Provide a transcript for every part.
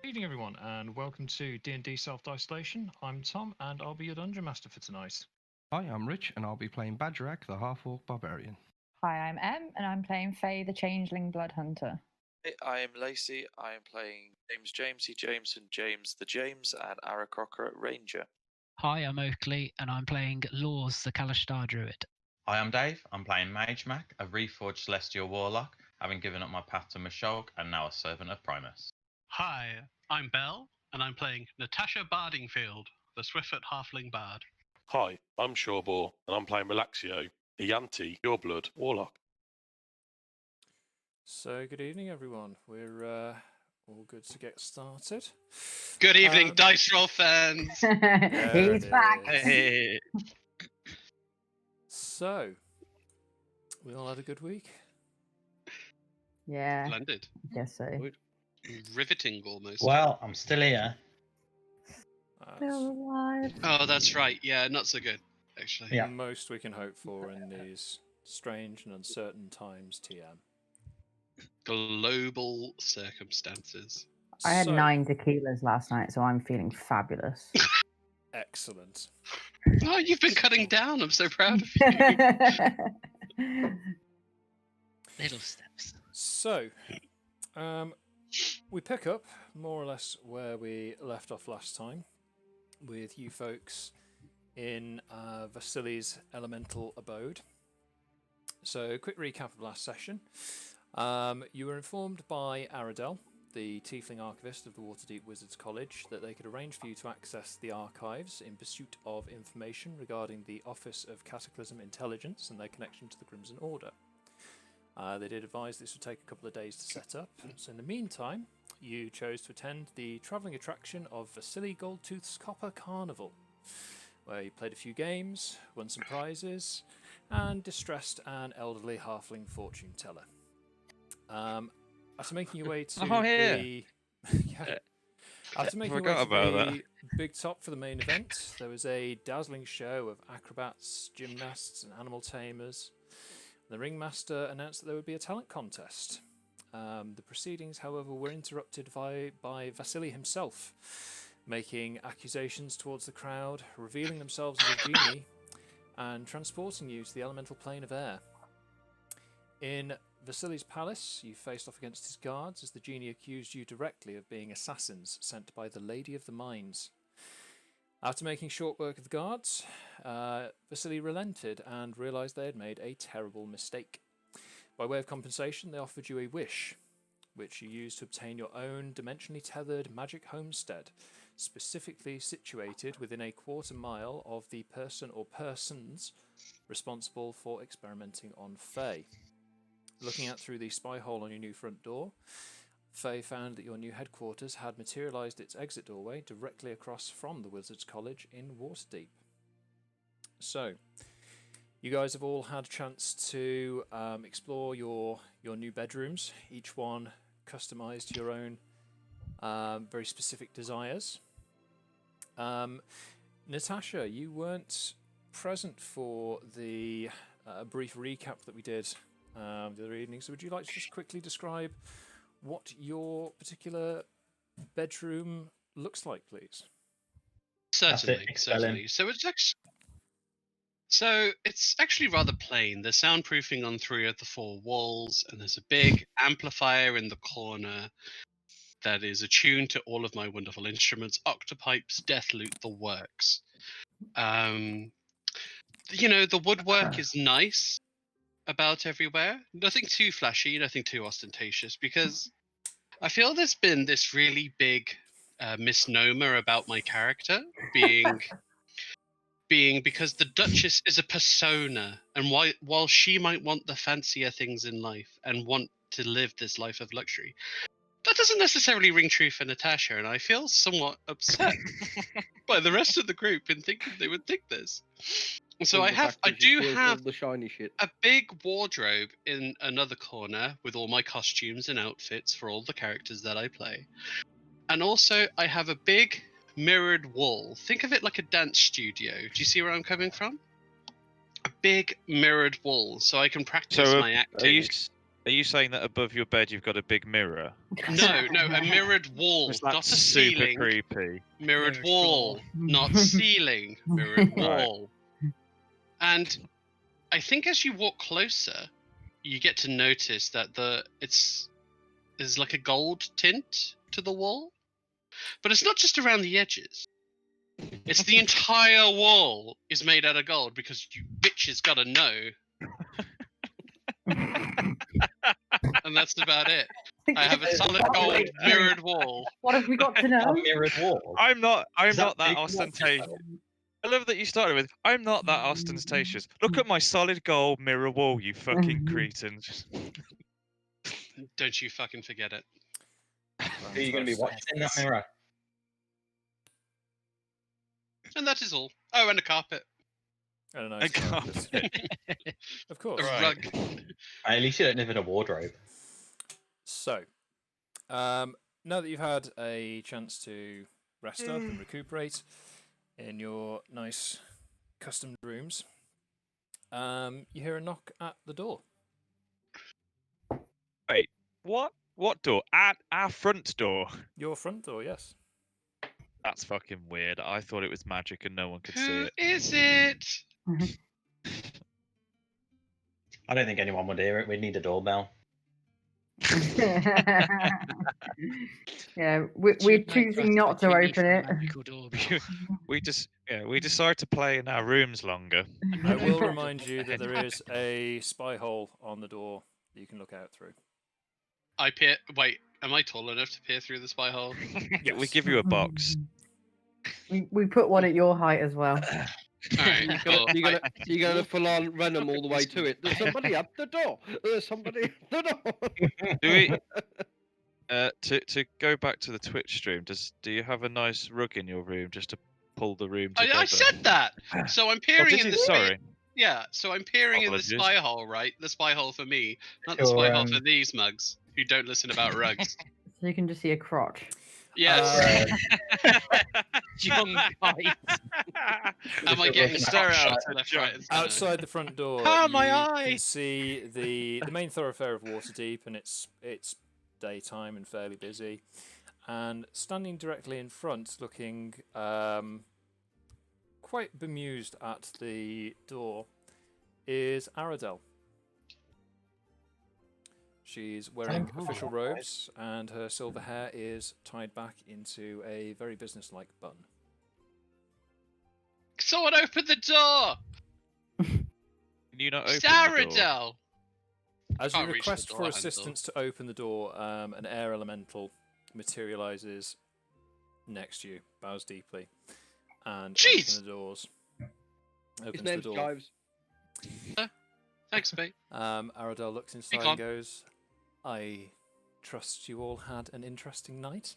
Good evening, everyone, and welcome to D&D Self-Diceolation. I'm Tom, and I'll be your Dungeon Master for tonight. Hi, I'm Rich, and I'll be playing Bagerac, the Half-Orc Barbarian. Hi, I'm Em, and I'm playing Faix, the Changeling Blood Hunter. Hey, I am Lacey. I am playing Jamesy, Jameson, James the James, and Aarakocra Ranger. Hi, I'm Oakley, and I'm playing Lours, the Kalashtar Druid. Hi, I'm Dave. I'm playing Magemak, a reforged Celestial Warlock, having given up my path to Mashulk and now a servant of Primus. Hi, I'm Belle, and I'm playing Natasha Bardingfield, the Swiftfoot Halfling Bard. Hi, I'm Shawbor, and I'm playing Relaxio, the Yanti, Pureblood Warlock. So, good evening, everyone. We're all good to get started. Good evening, Dice Roll fans! He's back! Hey. So, we all had a good week? Yeah, Splendid. I guess so. Riveting, almost. Well, I'm still here. Still alive. Oh, that's right. Yeah, not so good, actually. Yeah. Most we can hope for in these strange and uncertain times, TM. Global circumstances. I had So, 9 tequilas last night, so I'm feeling fabulous. Excellent. Oh, you've been cutting down. I'm so proud of you. Little steps. So, we pick up more or less where we left off last time, with you folks in Vasily's elemental abode. So, quick recap of last session. You were informed by Aradel, the Tiefling Archivist of the Waterdeep Wizards College, that they could arrange for you to access the archives in pursuit of information regarding the Office of Cataclysm Intelligence and their connection to the Crimson Order. They did advise this would take a couple of days to set up, so in the meantime, you chose to attend the travelling attraction of Vasily Goldtooth's Copper Carnival, where you played a few games, won some prizes, and distressed an elderly halfling fortune teller. After making your way to the after making your way to the big top for the main event, there was a dazzling show of acrobats, gymnasts, and animal tamers. The ringmaster announced that there would be a talent contest. The proceedings, however, were interrupted by Vasily himself, making accusations towards the crowd, revealing themselves as a genie, and transporting you to the elemental plane of air. In Vasily's palace, you faced off against his guards as the genie accused you directly of being assassins sent by the Lady of the Mines. After making short work of the guards, Vasily relented and realised they had made a terrible mistake. By way of compensation, they offered you a wish, which you used to obtain your own dimensionally tethered magic homestead, specifically situated within a quarter mile of the person or persons responsible for experimenting on Fae. Looking out through the spy hole on your new front door, Faye found that your new headquarters had materialised its exit doorway directly across from the Wizards College in Waterdeep. So, you guys have all had a chance to explore your new bedrooms, each one customised to your own very specific desires. Natasha, you weren't present for the brief recap that we did the other evening, so would you like to just quickly describe what your particular bedroom looks like, please? Certainly. So it's actually rather plain. There's soundproofing on 3 of the 4 walls, and there's a big amplifier in the corner that is attuned to all of my wonderful instruments, octopipes, deathloot, the works. The woodwork is nice about everywhere. Nothing too flashy, nothing too ostentatious, because I feel there's been this really big misnomer about my character being because the Duchess is a persona, and while she might want the fancier things in life and want to live this life of luxury, that doesn't necessarily ring true for Natasha, and I feel somewhat upset by the rest of the group in thinking they would think this. So I do have the shiny shit. a big wardrobe in another corner with all my costumes and outfits for all the characters that I play. And also I have a big mirrored wall. Think of it like a dance studio. Do you see where I'm coming from? A big mirrored wall so I can practice my acting. Are you saying that above your bed you've got a big mirror? No, a mirrored wall, That's not a super ceiling. creepy. Mirrored Mirrored wall, floor. not ceiling. Mirrored Right. wall. And I think as you walk closer, you get to notice that there's like a gold tint to the wall, but it's not just around the edges. It's the entire wall is made out of gold because you bitches gotta know. And that's about it. I have a solid gold mirrored wall. What have we got to A know? mirrored wall. I'm not Is that big? ostentatious. I love that you started with, I'm not that ostentatious. Look at my solid gold mirror wall, you fucking cretins. Don't you fucking forget it. Who are you going to be watching in that mirror? And that is all. Oh, and a carpet. And a nice carpet. Of course. A Right. rug. At least you don't live in a wardrobe. So, now that you've had a chance to rest up and recuperate in your nice custom rooms, you hear a knock at the door. Wait, what? What door? At our front door. Your front door, yes. That's fucking weird. I thought it was magic and no one could see Who it. is it? I don't think anyone would hear it. We'd need a doorbell. Yeah, we're choosing not to open it. We decide to play in our rooms longer. I will remind you that there is a spy hole on the door that you can look out through. I peer. Wait, am I tall enough to peer through the spy hole? Yeah, we give you a box. We put one at your height as well. Alright, cool. You're going to full on Venom all the way to it. There's somebody at the door. There's somebody at the door. Do we? To go back to the Twitch stream, do you have a nice rug in your room just to pull the room together? I said that. So I'm peering in the Sorry. Yeah, so I'm peering in the Apologies. spy hole, right? The spy hole for me, not the spy hole for these mugs who don't listen about rugs. So you can just see a crotch. Yes. Young guys. Am I getting Stare crotch out shots at left, John. right, and centre? Outside the front door, Ah, my you eye! can see the main thoroughfare of Waterdeep, and it's daytime and fairly busy. And standing directly in front, looking quite bemused at the door, is Aradel. She's wearing official robes, and her silver hair is tied back into a very businesslike bun. Someone open the door! Can you not open the door? Saradel! As you Can't reach the request door for handle. assistance to open the door, an air elemental materializes next to you, bows deeply, and Jeez! opens the doors. His Opens name's the door. Gives. Thanks, mate. Aradel looks inside on. and goes, I trust you all had an interesting night.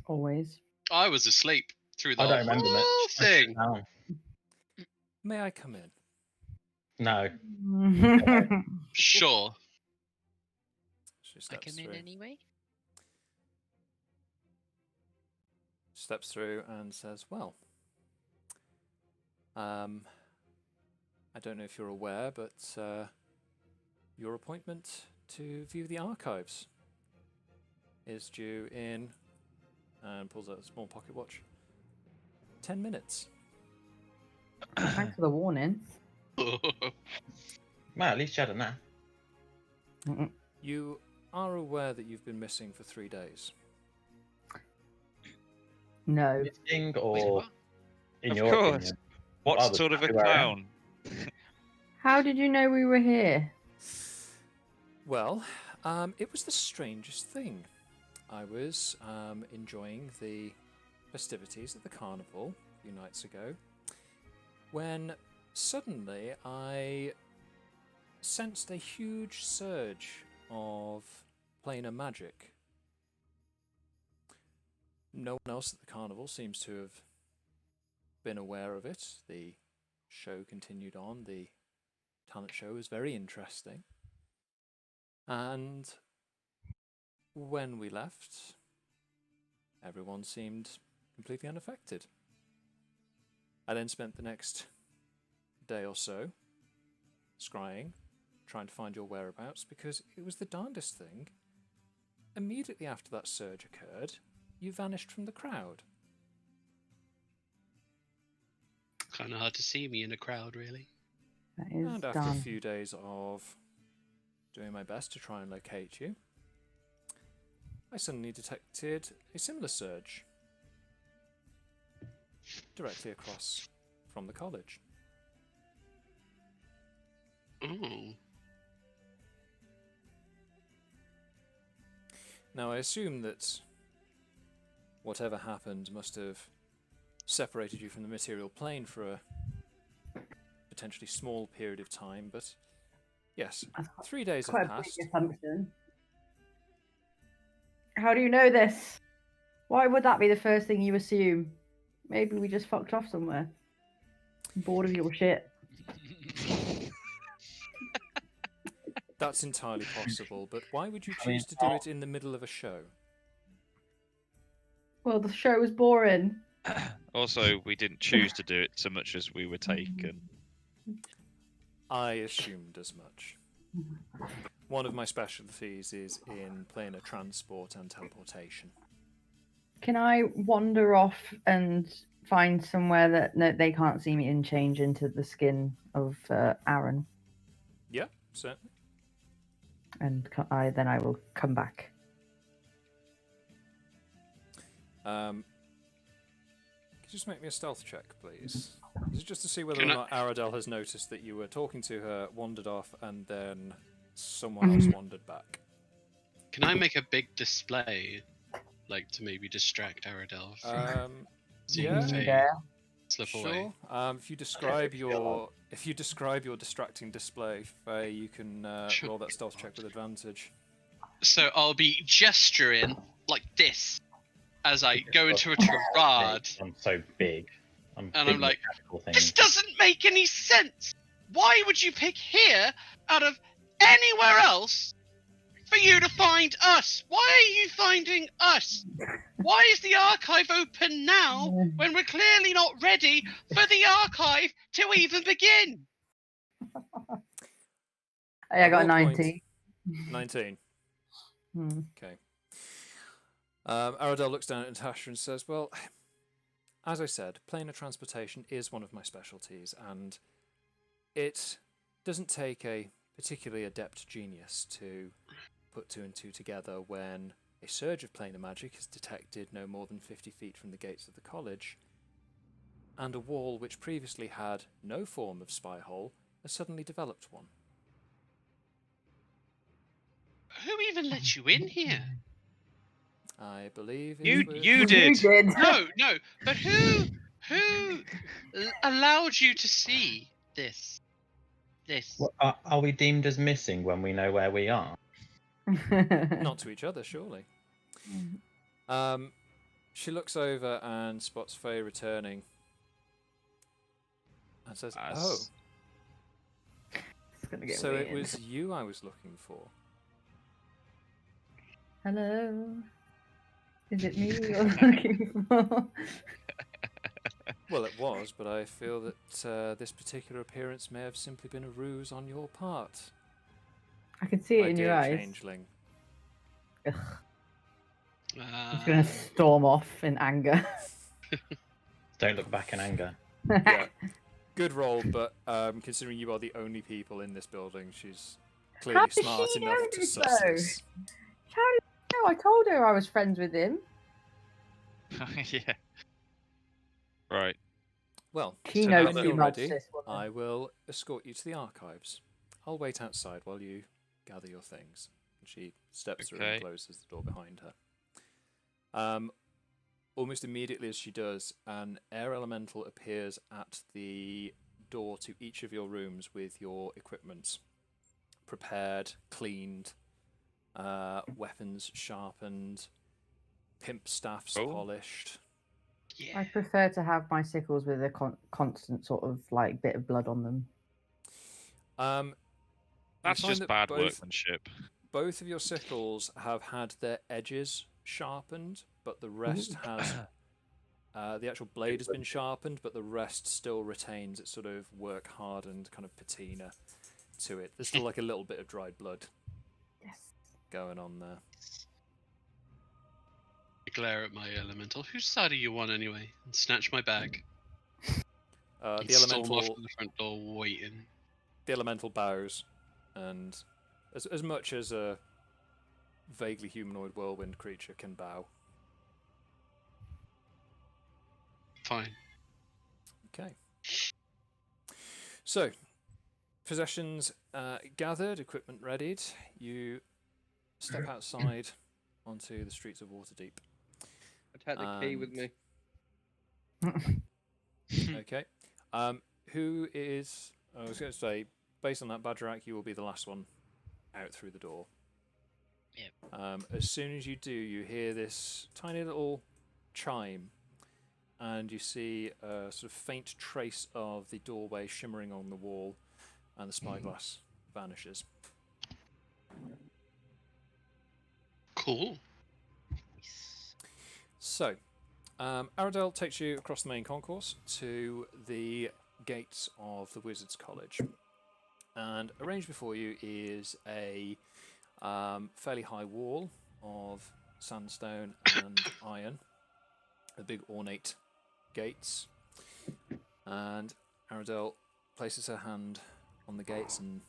Always. I was asleep through the I don't remember whole much. thing. No. May I come in? No. Sure. She I steps come in through. anyway. Steps through and says, well, I don't know if you're aware, but your appointment to view the archives is due in, and pulls out a small pocket watch, 10 minutes. Thanks for the warning. Well, at least you had a nap. You are aware that you've been missing for 3 days. No. Missing or, Wait, what? in Of your course. opinion? I What was sort of a happy where I am. clown? How did you know we were here? Well, it was the strangest thing. I was enjoying the festivities at the carnival a few nights ago, when suddenly I sensed a huge surge of planar magic. No one else at the carnival seems to have been aware of it. The show continued on. The talent show was very interesting. And when we left, everyone seemed completely unaffected. I then spent the next day or so scrying, trying to find your whereabouts because it was the darndest thing. Immediately after that surge occurred, you vanished from the crowd. Kind of hard to see me in a crowd, really. That is And after a done. few days of doing my best to try and locate you, I suddenly detected a similar surge directly across from the college. Oh. Now, I assume that whatever happened must have separated you from the material plane for a potentially small period of time, but yes, 3 days have Quite a passed. big assumption. How do you know this? Why would that be the first thing you assume? Maybe we just fucked off somewhere. I'm bored of your shit. That's entirely possible, but why would you choose to do it in the middle of a show? Well, the show was boring. Also, we didn't choose to do it so much as we were taken. I assumed as much. One of my specialties is in planar transport and teleportation. Can I wander off and find somewhere that they can't see me and change into the skin of Aaron? Yeah, certainly. And then I will come back. Could you just make me a stealth check, please? Is it just to see whether or not Aradel has noticed that you were talking to her, wandered off, and then someone else wandered back? Can I make a big display, like to maybe distract Aradel from seeing Faye slip away? If you describe your distracting display, Faye, you can roll that stealth check with advantage. So I'll be gesturing like this as I go into a tirade. I'm so big. I'm like, this doesn't make any sense! Why would you pick here out of anywhere else for you to find us? Why are you finding us? Why is the archive open now when we're clearly not ready for the archive to even begin? I got a 19. 19. Hmm. Okay. Aradel looks down at Natasha and says, well, as I said, planar transportation is one of my specialties, and it doesn't take a particularly adept genius to put two and two together when a surge of planar magic is detected no more than 50 feet from the gates of the college, and a wall which previously had no form of spy hole has suddenly developed one. Who even let you in here? I believe you did. No, but who allowed you to see this? Well, are we deemed as missing when we know where we are? Not to each other, surely. She looks over and spots Faye returning and says, "Oh, so weird. it was you I was looking for." Hello. Is it me you're looking for? Well, it was, but I feel that this particular appearance may have simply been a ruse on your part. I can see it My in your dear eyes. Changeling. Ugh. He's going to storm off in anger. Don't look back in anger. Yeah. Good roll, but considering you are the only people in this building, she's clearly How does smart she enough know to this, suss though? this. How did you know? I told her I was friends with him. Yeah. Right. Well, She so knows now that too you're much, ready, this woman. I will escort you to the archives. I'll wait outside while you gather your things. And she steps through and closes the door behind her. Almost immediately as she does, an air elemental appears at the door to each of your rooms with your equipment prepared, cleaned, weapons sharpened, pimp staffs polished. Yeah. I prefer to have my sickles with a constant sort of like bit of blood on them. That's find just that bad workmanship. Both of your sickles have had their edges sharpened, but the rest has the actual blade has been sharpened, but the rest still retains its sort of work hardened kind of patina. to it. There's still like a little bit of dried blood going on there. I glare at my elemental. Whose side are you on anyway? And snatch my bag. And The storm off elemental. to the front door, waiting. The elemental bows, and as much as a vaguely humanoid whirlwind creature can bow. Fine. Okay. So, possessions gathered, equipment readied. You step outside onto the streets of Waterdeep. I take the key with me. Okay. Who is? I was going to say, based on that, Bagerac, you will be the last one out through the door. Yep. As soon as you do, you hear this tiny little chime, and you see a sort of faint trace of the doorway shimmering on the wall, and the spyglass vanishes. Cool. So, Aradel takes you across the main concourse to the gates of the Wizards' College, and arranged before you is a fairly high wall of sandstone and iron, the big ornate gates, and Aradel places her hand on the gates and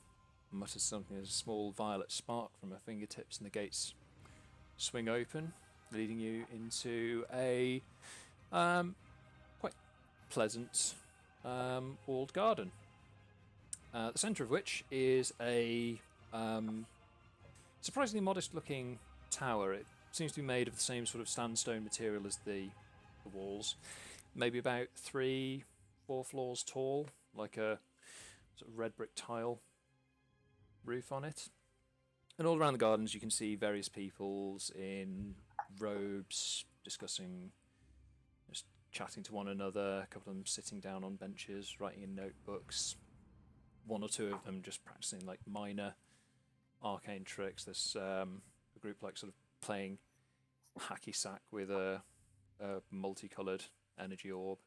mutters something as a small violet spark from her fingertips, and the gates swing open, leading you into a quite pleasant walled garden, the centre of which is a surprisingly modest-looking tower. It seems to be made of the same sort of sandstone material as the walls, maybe about 3-4 floors tall, like a sort of red brick tile roof on it. And all around the gardens you can see various peoples in robes discussing, just chatting to one another, a couple of them sitting down on benches, writing in notebooks, one or two of them just practicing like minor arcane tricks. There's a group like sort of playing hacky sack with a multicoloured energy orb.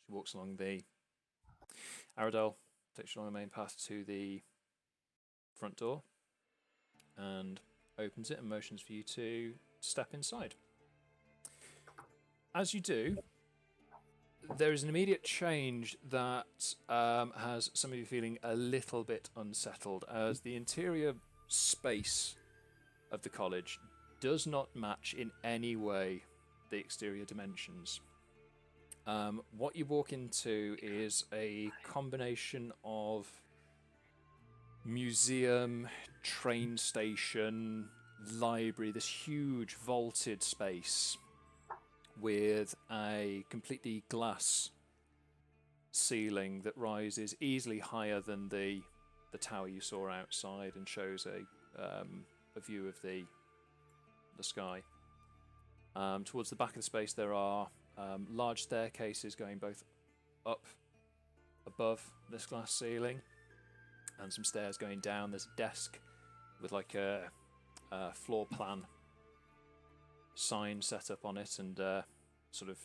She walks along the Aradel, takes you along the main path to the front door and opens it and motions for you to step inside. As you do, there is an immediate change that has some of you feeling a little bit unsettled, as the interior space of the college does not match in any way the exterior dimensions. What you walk into is a combination of museum, train station, library, this huge vaulted space with a completely glass ceiling that rises easily higher than the tower you saw outside and shows a view of the sky. Towards the back of the space there are large staircases going both up above this glass ceiling and some stairs going down. There's a desk with like a floor plan sign set up on it, and sort of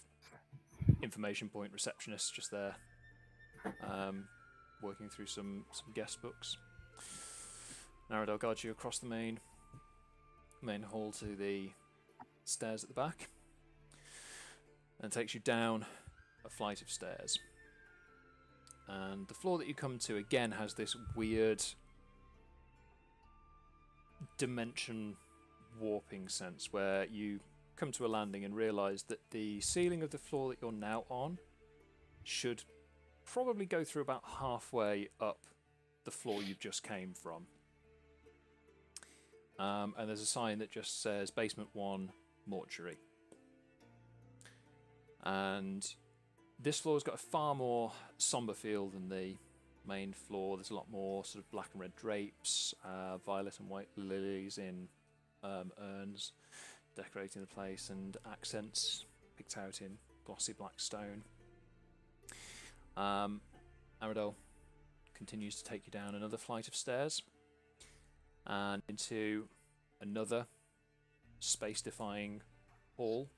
information point receptionist just there working through some guest books. Aradel guides you across the main hall to the stairs at the back and takes you down a flight of stairs. And the floor that you come to again has this weird dimension warping sense where you come to a landing and realise that the ceiling of the floor that you're now on should probably go through about halfway up the floor you just came from. And there's a sign that just says Basement 1 Mortuary. And this floor's got a far more somber feel than the main floor. There's a lot more sort of black and red drapes, violet and white lilies in urns decorating the place, and accents picked out in glossy black stone. Aradel continues to take you down another flight of stairs and into another space-defying hall.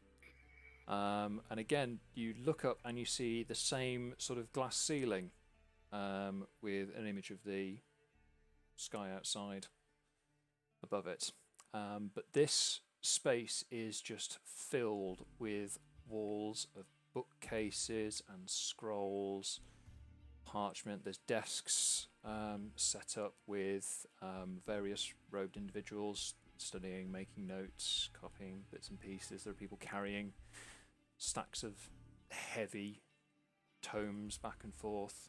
And again, you look up and you see the same sort of glass ceiling with an image of the sky outside above it. But this space is just filled with walls of bookcases and scrolls, parchment. There's desks set up with various robed individuals studying, making notes, copying bits and pieces. There are people carrying stacks of heavy tomes back and forth.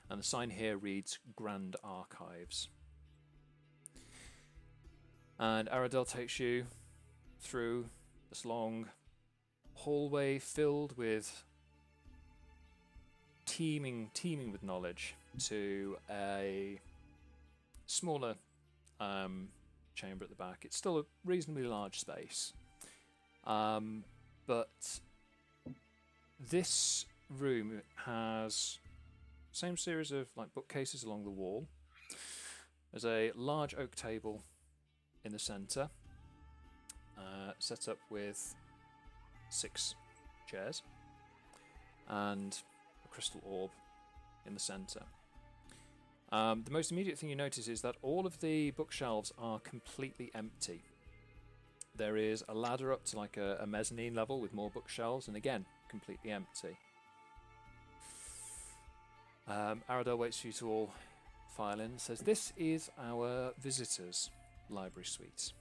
And the sign here reads Grand Archives. And Aradel takes you through this long hallway filled with teeming with knowledge to a smaller chamber at the back. It's still a reasonably large space, but this room has the same series of like bookcases along the wall. There's a large oak table in the centre, set up with 6 chairs and a crystal orb in the centre. The most immediate thing you notice is that all of the bookshelves are completely empty. There is a ladder up to like a mezzanine level with more bookshelves, and again, completely empty. Aradel waits for you to all file in and says, "This is our visitors' library suite.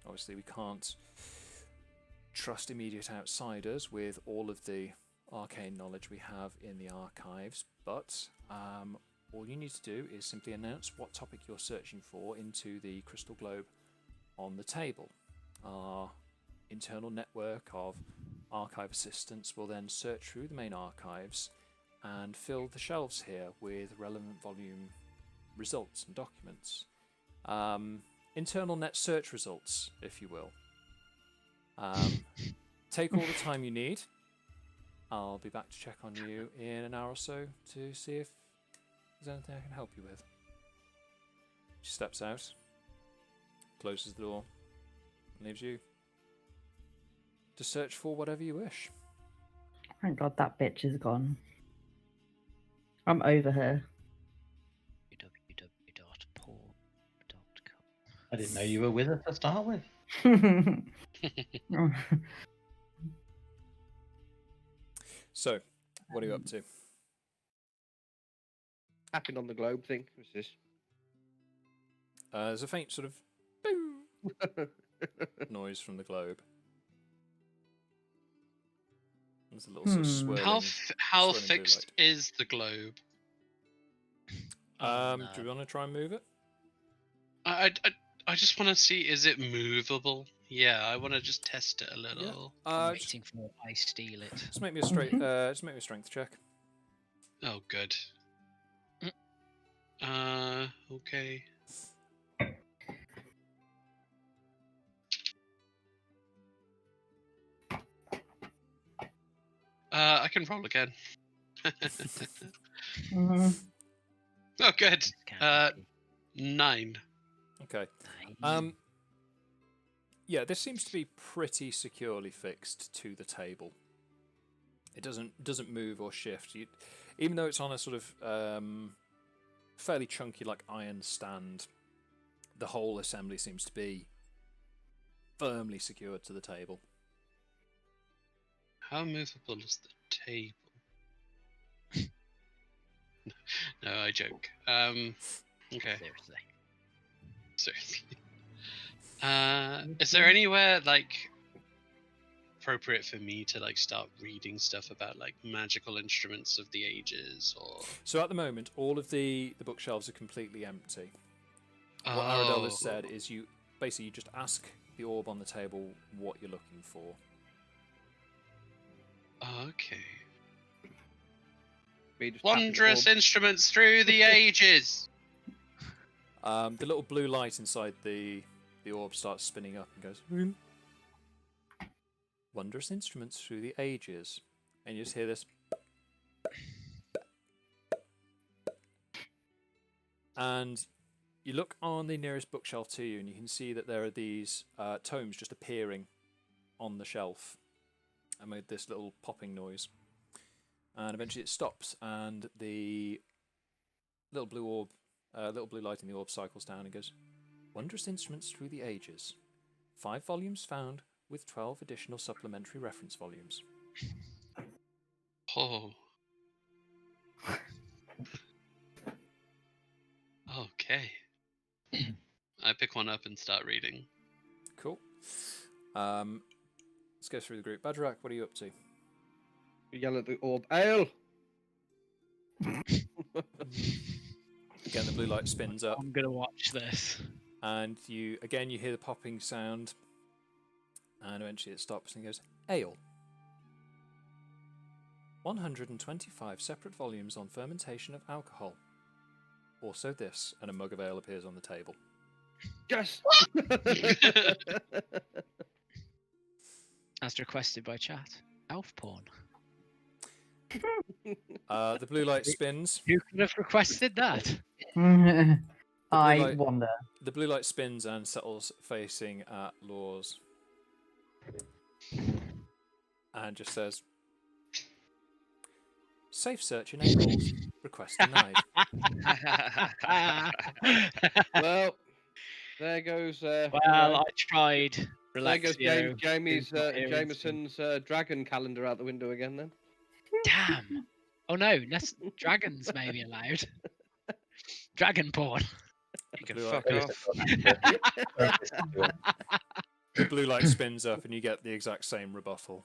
Obviously, we can't trust immediate outsiders with all of the arcane knowledge we have in the archives, but all you need to do is simply announce what topic you're searching for into the crystal globe on the table. Our internal network of archive assistants will then search through the main archives and fill the shelves here with relevant volume results and documents. Internal net search results, if you will. Take all the time you need. I'll be back to check on you in an hour or so to see if there's anything I can help you with." She steps out, closes the door, and leaves you to search for whatever you wish. Thank God that bitch is gone. I'm over her. I didn't know you were with us to start with. So, what are you up to? Tapping on the globe thing. What's this? There's a faint sort of boom noise from the globe. There's a little sort of swirling. How swirling blue fixed is the globe? light. Do you want to try and move it? I just want to see, is it movable? Yeah, I want to just test it a little. I'm waiting for I steal it. Just make me a straight. Just make me a strength check. Oh, good. Okay. I can roll again. Oh, good. 9. Okay. Yeah, this seems to be pretty securely fixed to the table. It doesn't move or shift. Even though it's on a sort of fairly chunky, like iron stand, the whole assembly seems to be firmly secured to the table. How movable is the table? No, I joke. Okay. Seriously. Is there anywhere like appropriate for me to like start reading stuff about like magical instruments of the ages, or? So at the moment, all of the bookshelves are completely empty. What Aradel has said is you just ask the orb on the table what you're looking for. Okay. Wondrous instruments through the ages. The little blue light inside the orb starts spinning up and goes, "Vroom." Wondrous instruments through the ages. And you just hear this. And you look on the nearest bookshelf to you and you can see that there are these tomes just appearing on the shelf. I made this little popping noise. And eventually it stops, and the little blue orb, little blue light in the orb cycles down and goes, "Wondrous instruments through the ages. 5 volumes found, with 12 additional supplementary reference volumes." Oh. Okay. I pick one up and start reading. Cool. Let's go through the group. Bagerac, what are you up to? You yell at the orb, ale! Again, the blue light spins up. I'm gonna watch this. And you hear the popping sound. And eventually it stops and goes, "Ale. 125 separate volumes on fermentation of alcohol. Also this," and a mug of ale appears on the table. Yes! As requested by chat. Elf porn. The blue light spins. Who could have requested that? I wonder. The blue light spins and settles facing at Lours. And just says, "Safe search enabled. Request denied." Well, there goes. Well, I tried. There goes Relaxio. Jameson's dragon calendar out the window again. Then. Damn. Oh no, dragons may be allowed. Dragon porn. You can Blue fuck light- off. The blue light spins up and you get the exact same rebuttal.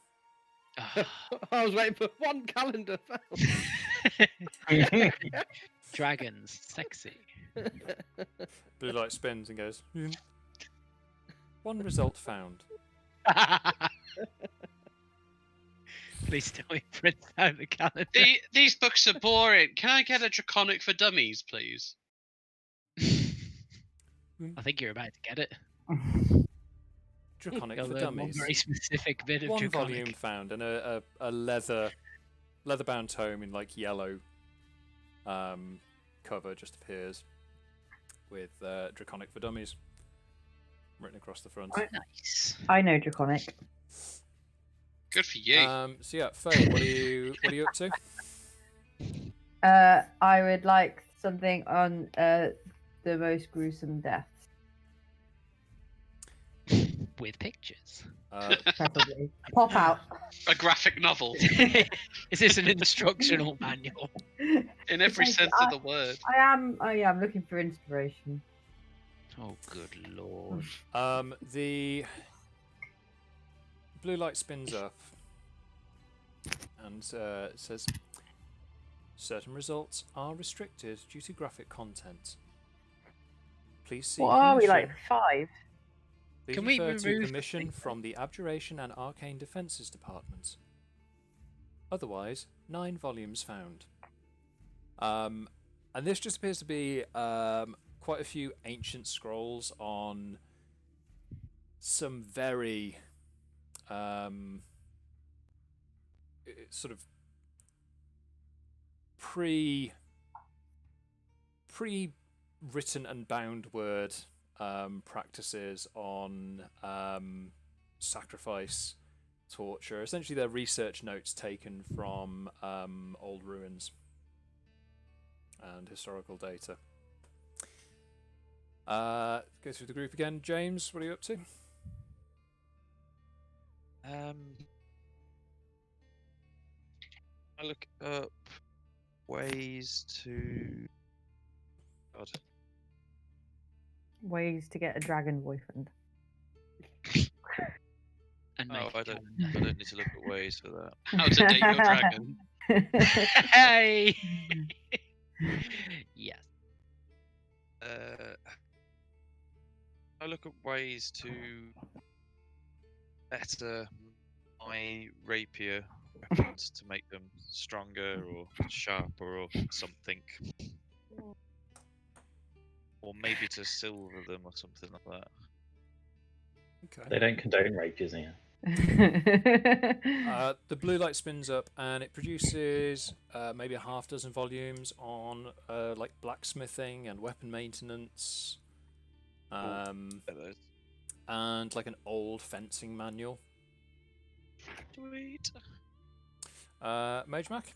I was waiting for one calendar. Dragons, sexy. Blue light spins and goes, "One result found." Please tell me print out the calendar. These books are boring. Can I get a Draconic for Dummies, please? I think you're about to get it. Draconic Got for the Dummies. Very specific bit of One draconic. volume found and a leather-bound tome in like yellow cover just appears with Draconic for Dummies written across the front. Nice. I know Draconic. Good for you. So yeah, Faye, what are you up to? I would like something on the most gruesome deaths. With pictures. Preferably. Pop out. A graphic novel. Is this an instructional manual? In every sense of the word. I am looking for inspiration. Oh, good lord. The blue light spins up and says, "Certain results are restricted due to graphic content. Please see What are we, permission- like 5? Please Can we refer to remove the permission thing from the Abjuration and Arcane Defences Departments. Otherwise, 9 volumes found." And this just appears to be quite a few ancient scrolls on some very sort of pre-written and bound word practices on sacrifice, torture. Essentially, they're research notes taken from old ruins and historical data. Go through the group again. James, what are you up to? I look up ways to. God. Ways to get a dragon boyfriend. And Oh, I don't need to look at ways for that. How to date your dragon. Hey! Yes. I look at ways to better my rapier weapons to make them stronger or sharper or something. Or maybe to silver them or something like that. Okay. They don't condone rapiers here. The blue light spins up and it produces maybe a half dozen volumes on like blacksmithing and weapon maintenance, and like an old fencing manual. Sweet. Magemak?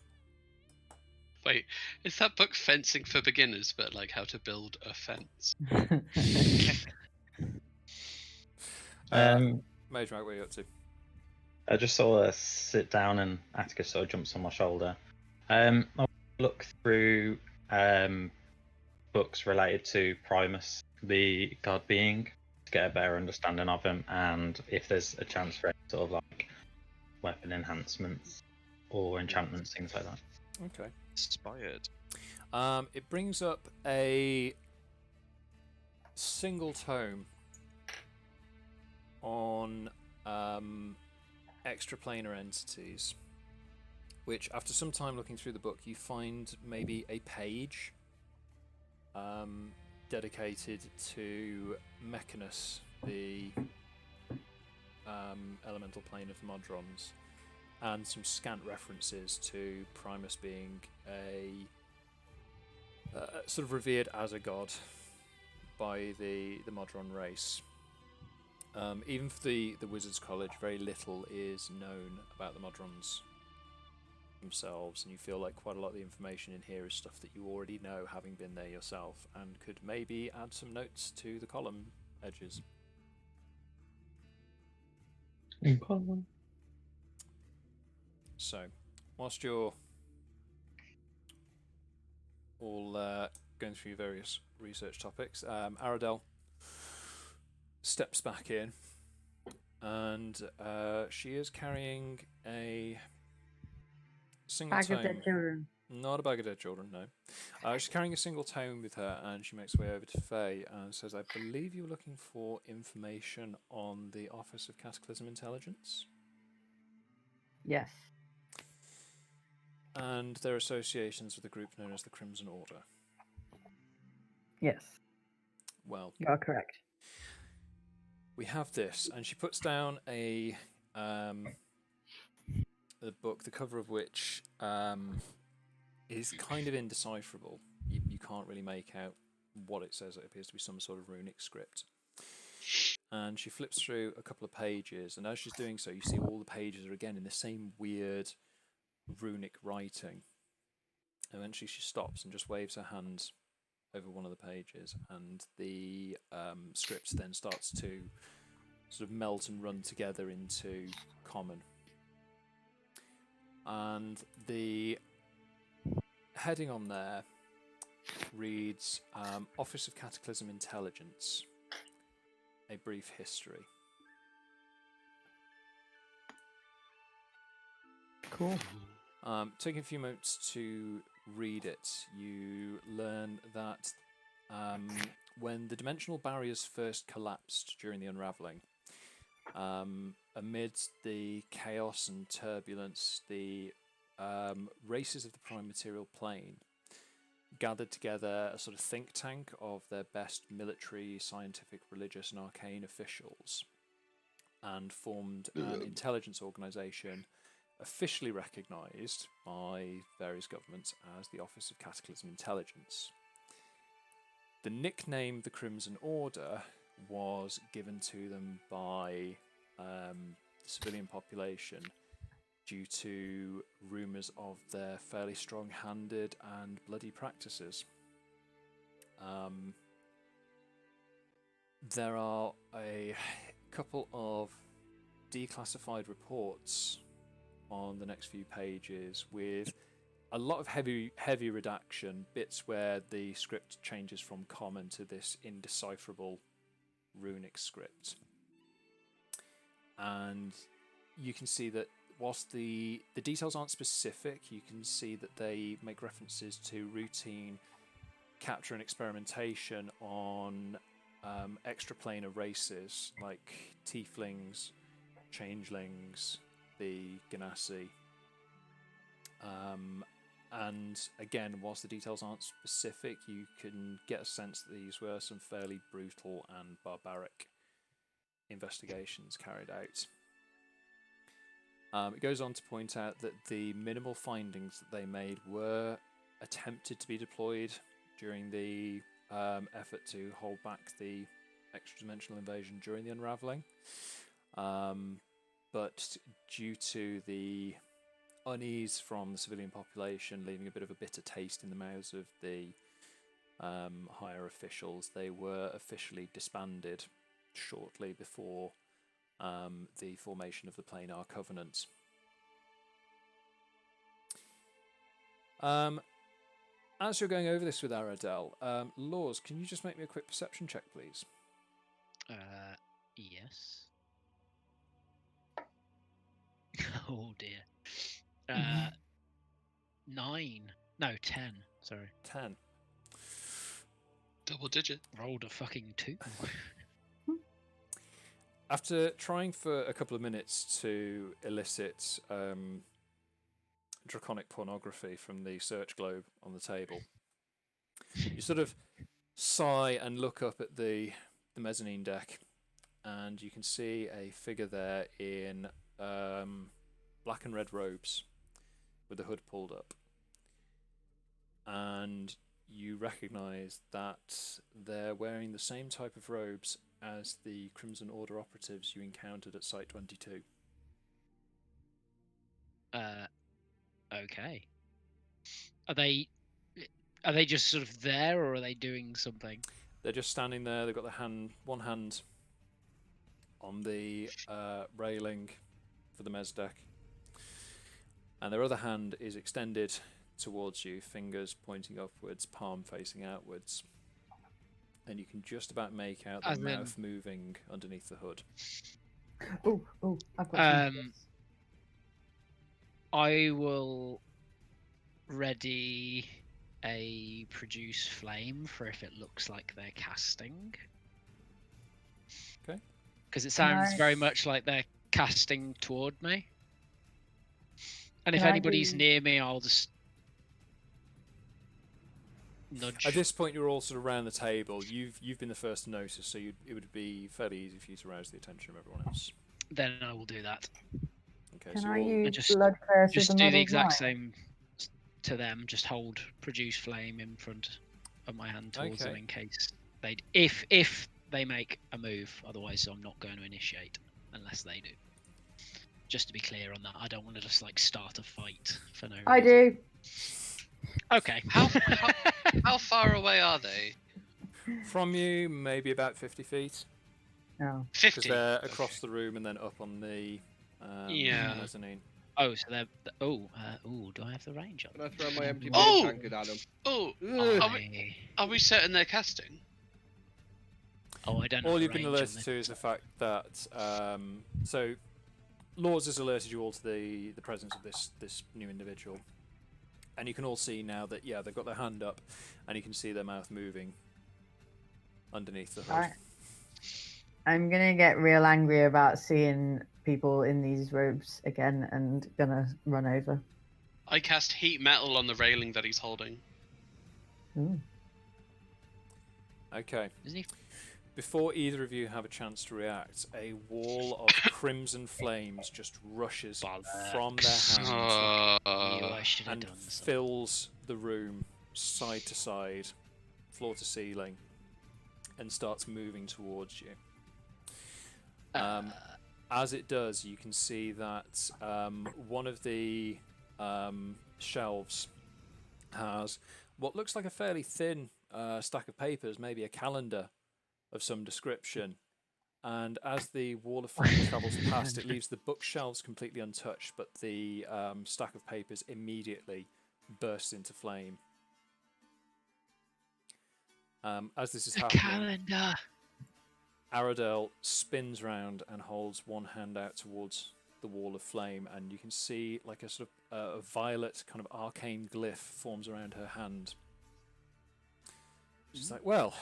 Wait, is that book Fencing for Beginners, but like how to build a fence? Magemak, what are you up to? I just sort of sit down and Atticus sort of jumps on my shoulder. I'll look through books related to Primus, the god being, to get a better understanding of him, and if there's a chance for any sort of like weapon enhancements or enchantments, things like that. Okay. Inspired. It brings up a single tome on extraplanar entities, which after some time looking through the book you find maybe a page dedicated to Mechanus, the elemental plane of the Modrons, and some scant references to Primus being a sort of revered as a god by the Modron race. Even for the Wizards College, very little is known about the Modrons themselves, and you feel like quite a lot of the information in here is stuff that you already know, having been there yourself, and could maybe add some notes to the column edges. So, whilst you're all going through various research topics, Aradel steps back in, and she is carrying a single Bag tome. of dead children. Not a bag of dead children, no. She's carrying a single tome with her, and she makes her way over to Faye and says, I believe you're looking for information on the Office of Cataclysm Intelligence? Yes. And their associations with a group known as the Crimson Order. Yes. Well, you are correct. We have this, and she puts down a book, the cover of which is kind of indecipherable. You can't really make out what it says. It appears to be some sort of runic script. And she flips through a couple of pages, and as she's doing so, you see all the pages are again in the same weird runic writing. Eventually she stops and just waves her hand over one of the pages, and the script then starts to sort of melt and run together into common. And the heading on there reads Office of Cataclysm Intelligence, a brief history. Cool. Taking a few moments to read it, you learn that when the dimensional barriers first collapsed during the unravelling, amidst the chaos and turbulence, the races of the prime material plane gathered together a sort of think tank of their best military, scientific, religious and arcane officials, and formed an intelligence organisation officially recognised by various governments as the Office of Cataclysm Intelligence. The nickname the Crimson Order was given to them by the civilian population due to rumours of their fairly strong-handed and bloody practices. There are a couple of declassified reports on the next few pages with a lot of heavy redaction, bits where the script changes from common to this indecipherable runic script. And you can see that whilst the details aren't specific, you can see that they make references to routine capture and experimentation on extraplanar races like tieflings, changelings, the Ganassi. And again, whilst the details aren't specific, you can get a sense that these were some fairly brutal and barbaric investigations carried out. It goes on to point out that the minimal findings that they made were attempted to be deployed during the effort to hold back the extra-dimensional invasion during the unravelling. But due to the unease from the civilian population, leaving a bit of a bitter taste in the mouths of the higher officials. They were officially disbanded shortly before the formation of the Planar Covenant. As you're going over this with Aradel, Lours, can you just make me a quick perception check, please? Yes. Oh dear. 9. No, 10. Sorry. 10. Double digit. Rolled a fucking 2. After trying for a couple of minutes to elicit draconic pornography from the search globe on the table, you sort of sigh and look up at the mezzanine deck, and you can see a figure there in black and red robes with the hood pulled up. And you recognise that they're wearing the same type of robes as the Crimson Order operatives you encountered at Site 22. Okay. Are they just sort of there, or are they doing something? They're just standing there. They've got one hand on the railing for the mez deck, and their other hand is extended towards you, fingers pointing upwards, palm facing outwards, and you can just about make out the mouth moving underneath the hood. Oh, I've got some. I will ready a produce flame for if it looks like they're casting. Okay. Because it sounds very much like they're casting toward me. And if Can I anybody's do- near me, I'll just nudge. At this point, you're all sort of around the table. You've been the first to notice, so it would be fairly easy for you to arouse the attention of everyone else. Then I will do that. Okay. Can So I you're all- use blood curses Just and do the Muddled exact Mind? same to them. Just hold produce flame in front of my hand towards them Okay. in case they, if they make a move. Otherwise, I'm not going to initiate unless they do. Just to be clear on that, I don't want to just like start a fight for no reason. I do. Okay. How far away are they? From you, maybe about 50 feet. Oh. Because 50. they're across the room and then up on the Yeah. mezzanine. Oh, so they're. Do I have the range on? Can I throw my empty Oh! beer tankard at them? Oh, Ugh. are we certain they're casting? Oh, I don't know. All the you've been range on alerted this. to is the fact that so Lours has alerted you all to the presence of this new individual, and you can all see now that they've got their hand up, and you can see their mouth moving underneath the hood. I'm gonna get real angry about seeing people in these robes again, and gonna run over. I cast heat metal on the railing that he's holding. Ooh. Okay. Isn't he? Before either of you have a chance to react, a wall of crimson flames just rushes from their hands I should have and done something. fills the room side to side, floor to ceiling, and starts moving towards you. As it does, you can see that one of the shelves has what looks like a fairly thin stack of papers, maybe a calendar of some description. And as the wall of flame travels past, it leaves the bookshelves completely untouched, but the stack of papers immediately bursts into flame. As this is happening, Calendar. Aradel spins round and holds one hand out towards the wall of flame, and you can see like a sort of a violet kind of arcane glyph forms around her hand. She's like, well,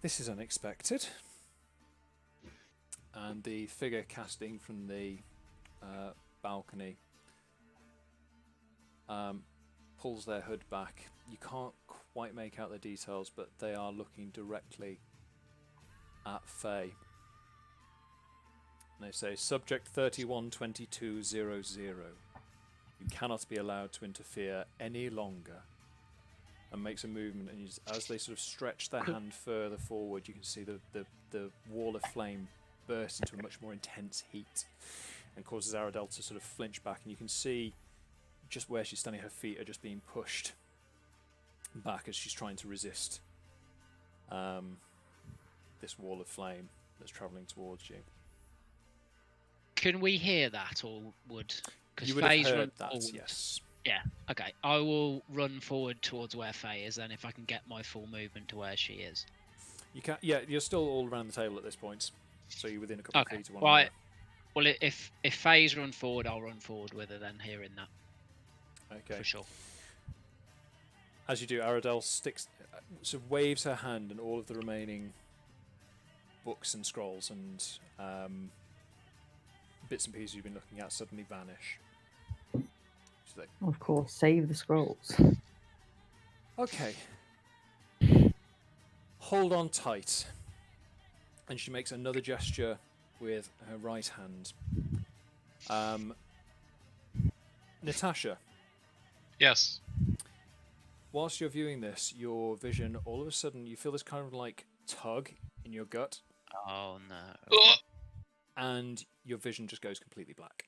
this is unexpected. And the figure casting from the balcony pulls their hood back. You can't quite make out the details, but they are looking directly at Faye. And they say, Subject 312200. You cannot be allowed to interfere any longer. And makes a movement, and as they sort of stretch their hand further forward, you can see the wall of flame burst into a much more intense heat. and causes Aradel to sort of flinch back, and you can see just where she's standing, her feet are just being pushed back as she's trying to resist this wall of flame that's travelling towards you. Can we hear that, or would? You would have heard that, yes. Yeah. Okay. I will run forward towards where Faye is. Then, if I can get my full movement to where she is. You can. Yeah, you're still all around the table at this point, so you're within a couple of feet of one Right. another. Well, if Faye's run forward, I'll run forward with her. Then, hearing that. Okay. For sure. As you do, Aradel sort of waves her hand, and all of the remaining books and scrolls and bits and pieces you've been looking at suddenly vanish. She's like, Of course, save the scrolls. okay. Hold on tight. And she makes another gesture with her right hand. Natasha. Yes. Whilst you're viewing this, your vision, all of a sudden, you feel this kind of like tug in your gut. Oh no. And your vision just goes completely black.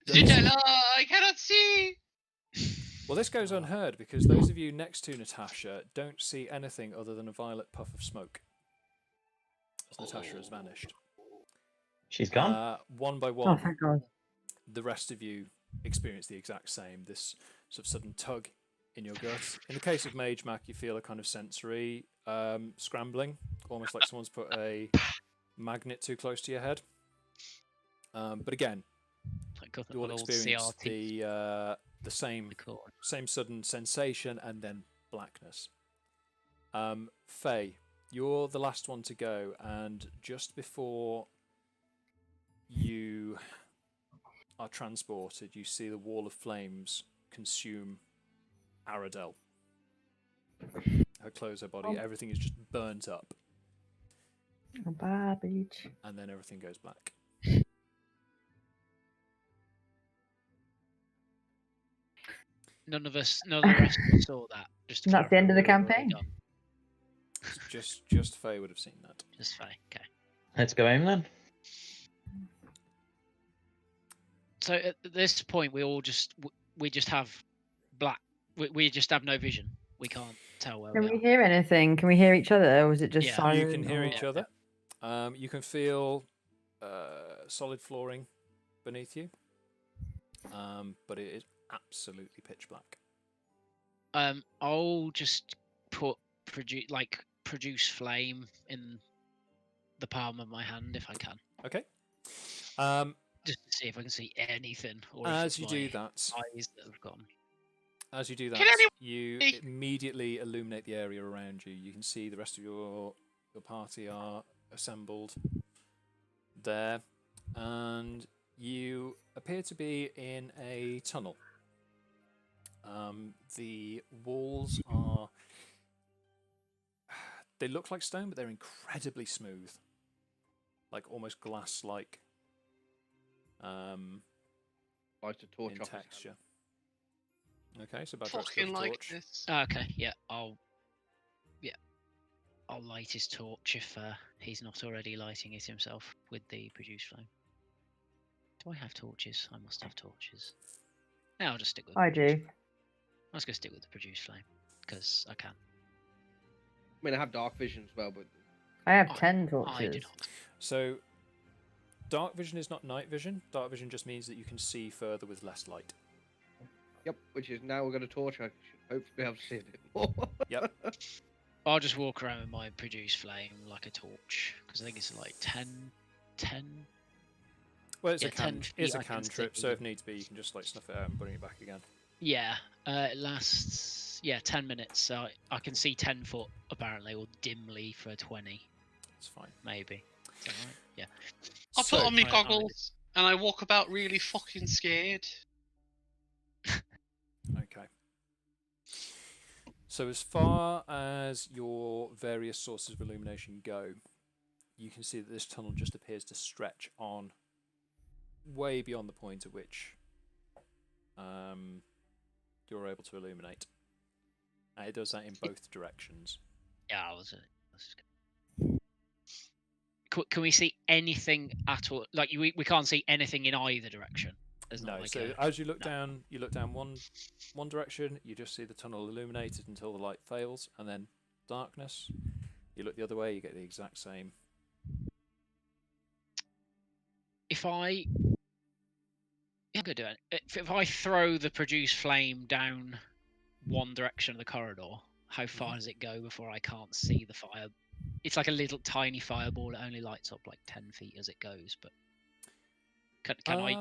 I cannot see! Well, this goes unheard because those of you next to Natasha don't see anything other than a violet puff of smoke as Natasha has vanished. She's gone? One by one, Oh, thank God. the rest of you experience the exact same, this sort of sudden tug in your gut. In the case of Magemak, you feel a kind of sensory scrambling, almost like someone's put a magnet too close to your head. But again, you will experience the same sudden sensation and then blackness. Faye, you're the last one to go, and just before you are transported, you see the wall of flames consume Aradel. Her clothes, her body, everything is just burnt up. Oh, garbage. And then everything goes black. None of the rest saw that. And that's the end of the campaign. Just Faye would have seen that. Just Faye, okay. Let's go home then. So at this point, we just have black. We just have no vision. We can't tell where Can we we are. hear anything? Can we hear each other, or is it just silent? You can hear or- each other. You can feel solid flooring beneath you, but it is absolutely pitch black. I'll just produce flame in the palm of my hand if I can. Okay. Just to see if I can see anything. Or As if you it's do my that, eyes that have gone. As you do that, you immediately illuminate the area around you. You can see the rest of your party are assembled there, and you appear to be in a tunnel. The walls they look like stone, but they're incredibly smooth, like almost glass-like. Light a torch in off his texture. Okay, so Bagerac's Fucking got a like torch. this. Okay, yeah, I'll light his torch if he's not already lighting it himself with the produce flame. Do I have torches? I must have torches. Yeah, I'll just stick with. I do. Let's go stick with the produce flame because I can. I mean, I have dark vision as well, but I have 10 I do torches. not. So, dark vision is not night vision. Dark vision just means that you can see further with less light. yep. Which is now we're going to torch. I should hopefully be able to see a bit more. Yep. I'll just walk around with my produce flame like a torch because I think it's like 10. Well, it's Yeah, a 10 feet it's a I can cantrip, stick so with if needs be, you can just like snuff it out and bring it back again. Yeah, it lasts 10 minutes. So I can see 10 foot apparently, or dimly for 20. It's fine. Maybe. Is that right? Yeah. I So- put on my I- goggles and I walk about really fucking scared. Okay. So as far as your various sources of illumination go, you can see that this tunnel just appears to stretch on way beyond the point at which you're able to illuminate. And it does that in both directions. Yeah, I was. can we see anything at all? Like we can't see anything in either direction. There's No. not like So as you look down, one direction. You just see the tunnel illuminated until the light fails, and then darkness. You look the other way, you get the exact same. If I do it. If I throw the produce flame down one direction of the corridor, how far does it go before I can't see the fire? It's like a little tiny fireball. It only lights up like 10 feet as it goes. But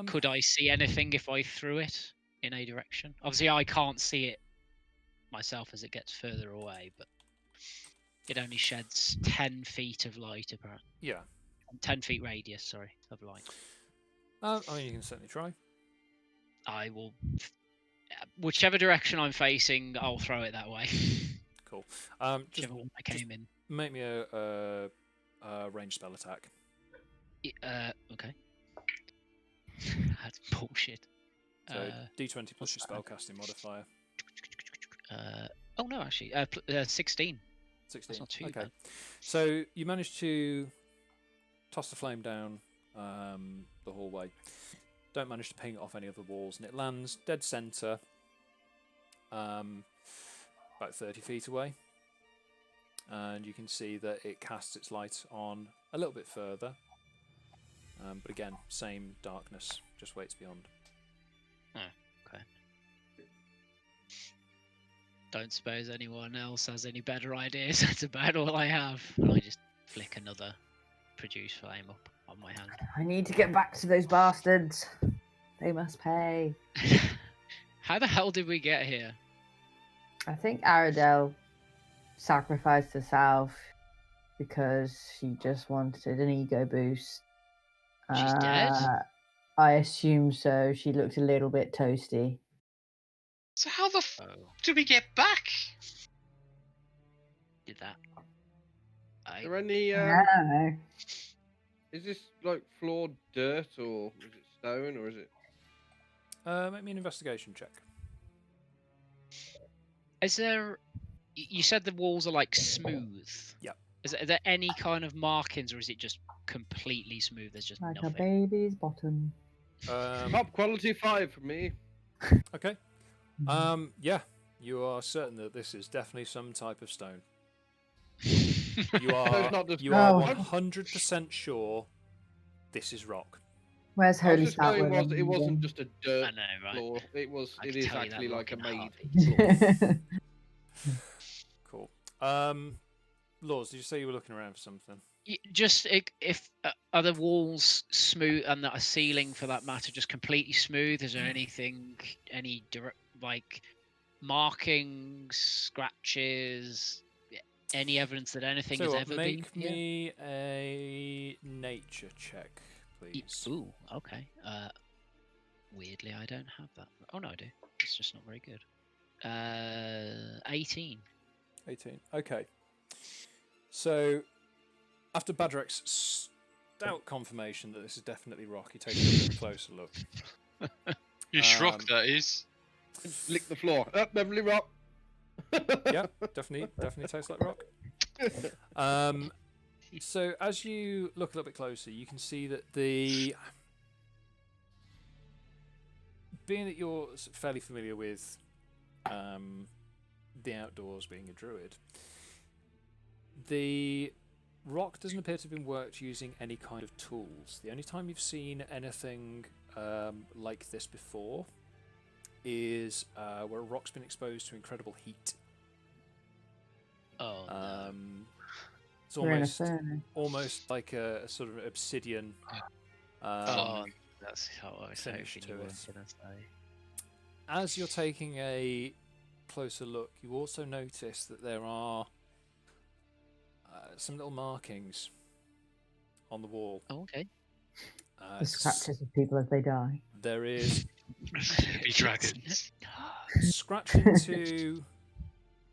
could I see anything if I threw it in a direction? Obviously, I can't see it myself as it gets further away, but it only sheds 10 feet of light, apparently. Yeah. 10 feet radius, sorry, of light. I mean, you can certainly try. I will. Whichever direction I'm facing, I'll throw it that way. Cool. Whichever one I came in. Make me a ranged spell attack. Okay. That's bullshit. So D20 plus your spellcasting modifier. Oh no, actually, 16. 16. That's not too okay. bad. So you managed to toss the flame down the hallway. Don't manage to ping it off any of the walls, and it lands dead centre, about 30 feet away. And you can see that it casts its light on a little bit further. But again, same darkness, just waits beyond. Oh, okay. Don't suppose anyone else has any better ideas. That's about all I have. And I just flick another produce flame up on my hand. I need to get back to those bastards. They must pay. How the hell did we get here? I think Aradel sacrificed herself because she just wanted an ego boost. She's dead? I assume so. She looked a little bit toasty. So how the do we get back? Did that? Is there any? I don't know. Is this like floored dirt, or is it stone, or is it? Make me an investigation check. Is there? You said the walls are like smooth. Yep. Are there any kind of markings, or is it just completely smooth? There's just Like nothing. a baby's bottom. Top quality 5 for me. Okay. Yeah, you are certain that this is definitely some type of stone. You are. You are 100% sure this is rock. Where's I was Holy just going Spat? it wasn't just a dirt I know, right? floor. It was. I It can is tell you that actually like a rock in a made floor. Cool. Lours, did you say you were looking around for something? Just if are the walls smooth and the ceiling, for that matter, just completely smooth? Is there anything, any direct like markings, scratches, any evidence that anything has ever been? Make me a nature check, please. Ooh, okay. Weirdly, I don't have that. Oh no, I do. It's just not very good. 18. 18. Okay. So, after Bagerac's stout confirmation that this is definitely rock, he takes a bit of a closer look. You rock, that is. Lick the floor. Beverly rock. Yeah, definitely tastes like rock. So as you look a little bit closer, you can see that being that you're fairly familiar with the outdoors, being a druid, the rock doesn't appear to have been worked using any kind of tools. The only time you've seen anything like this before is where a rock's been exposed to incredible heat. Oh. It's almost like a sort of obsidian. That's how I was finish hoping to you were it. gonna say. As you're taking a closer look, you also notice that there are some little markings on the wall. Oh, okay. The scratches of people as they die. There is Baby dragons. scratched into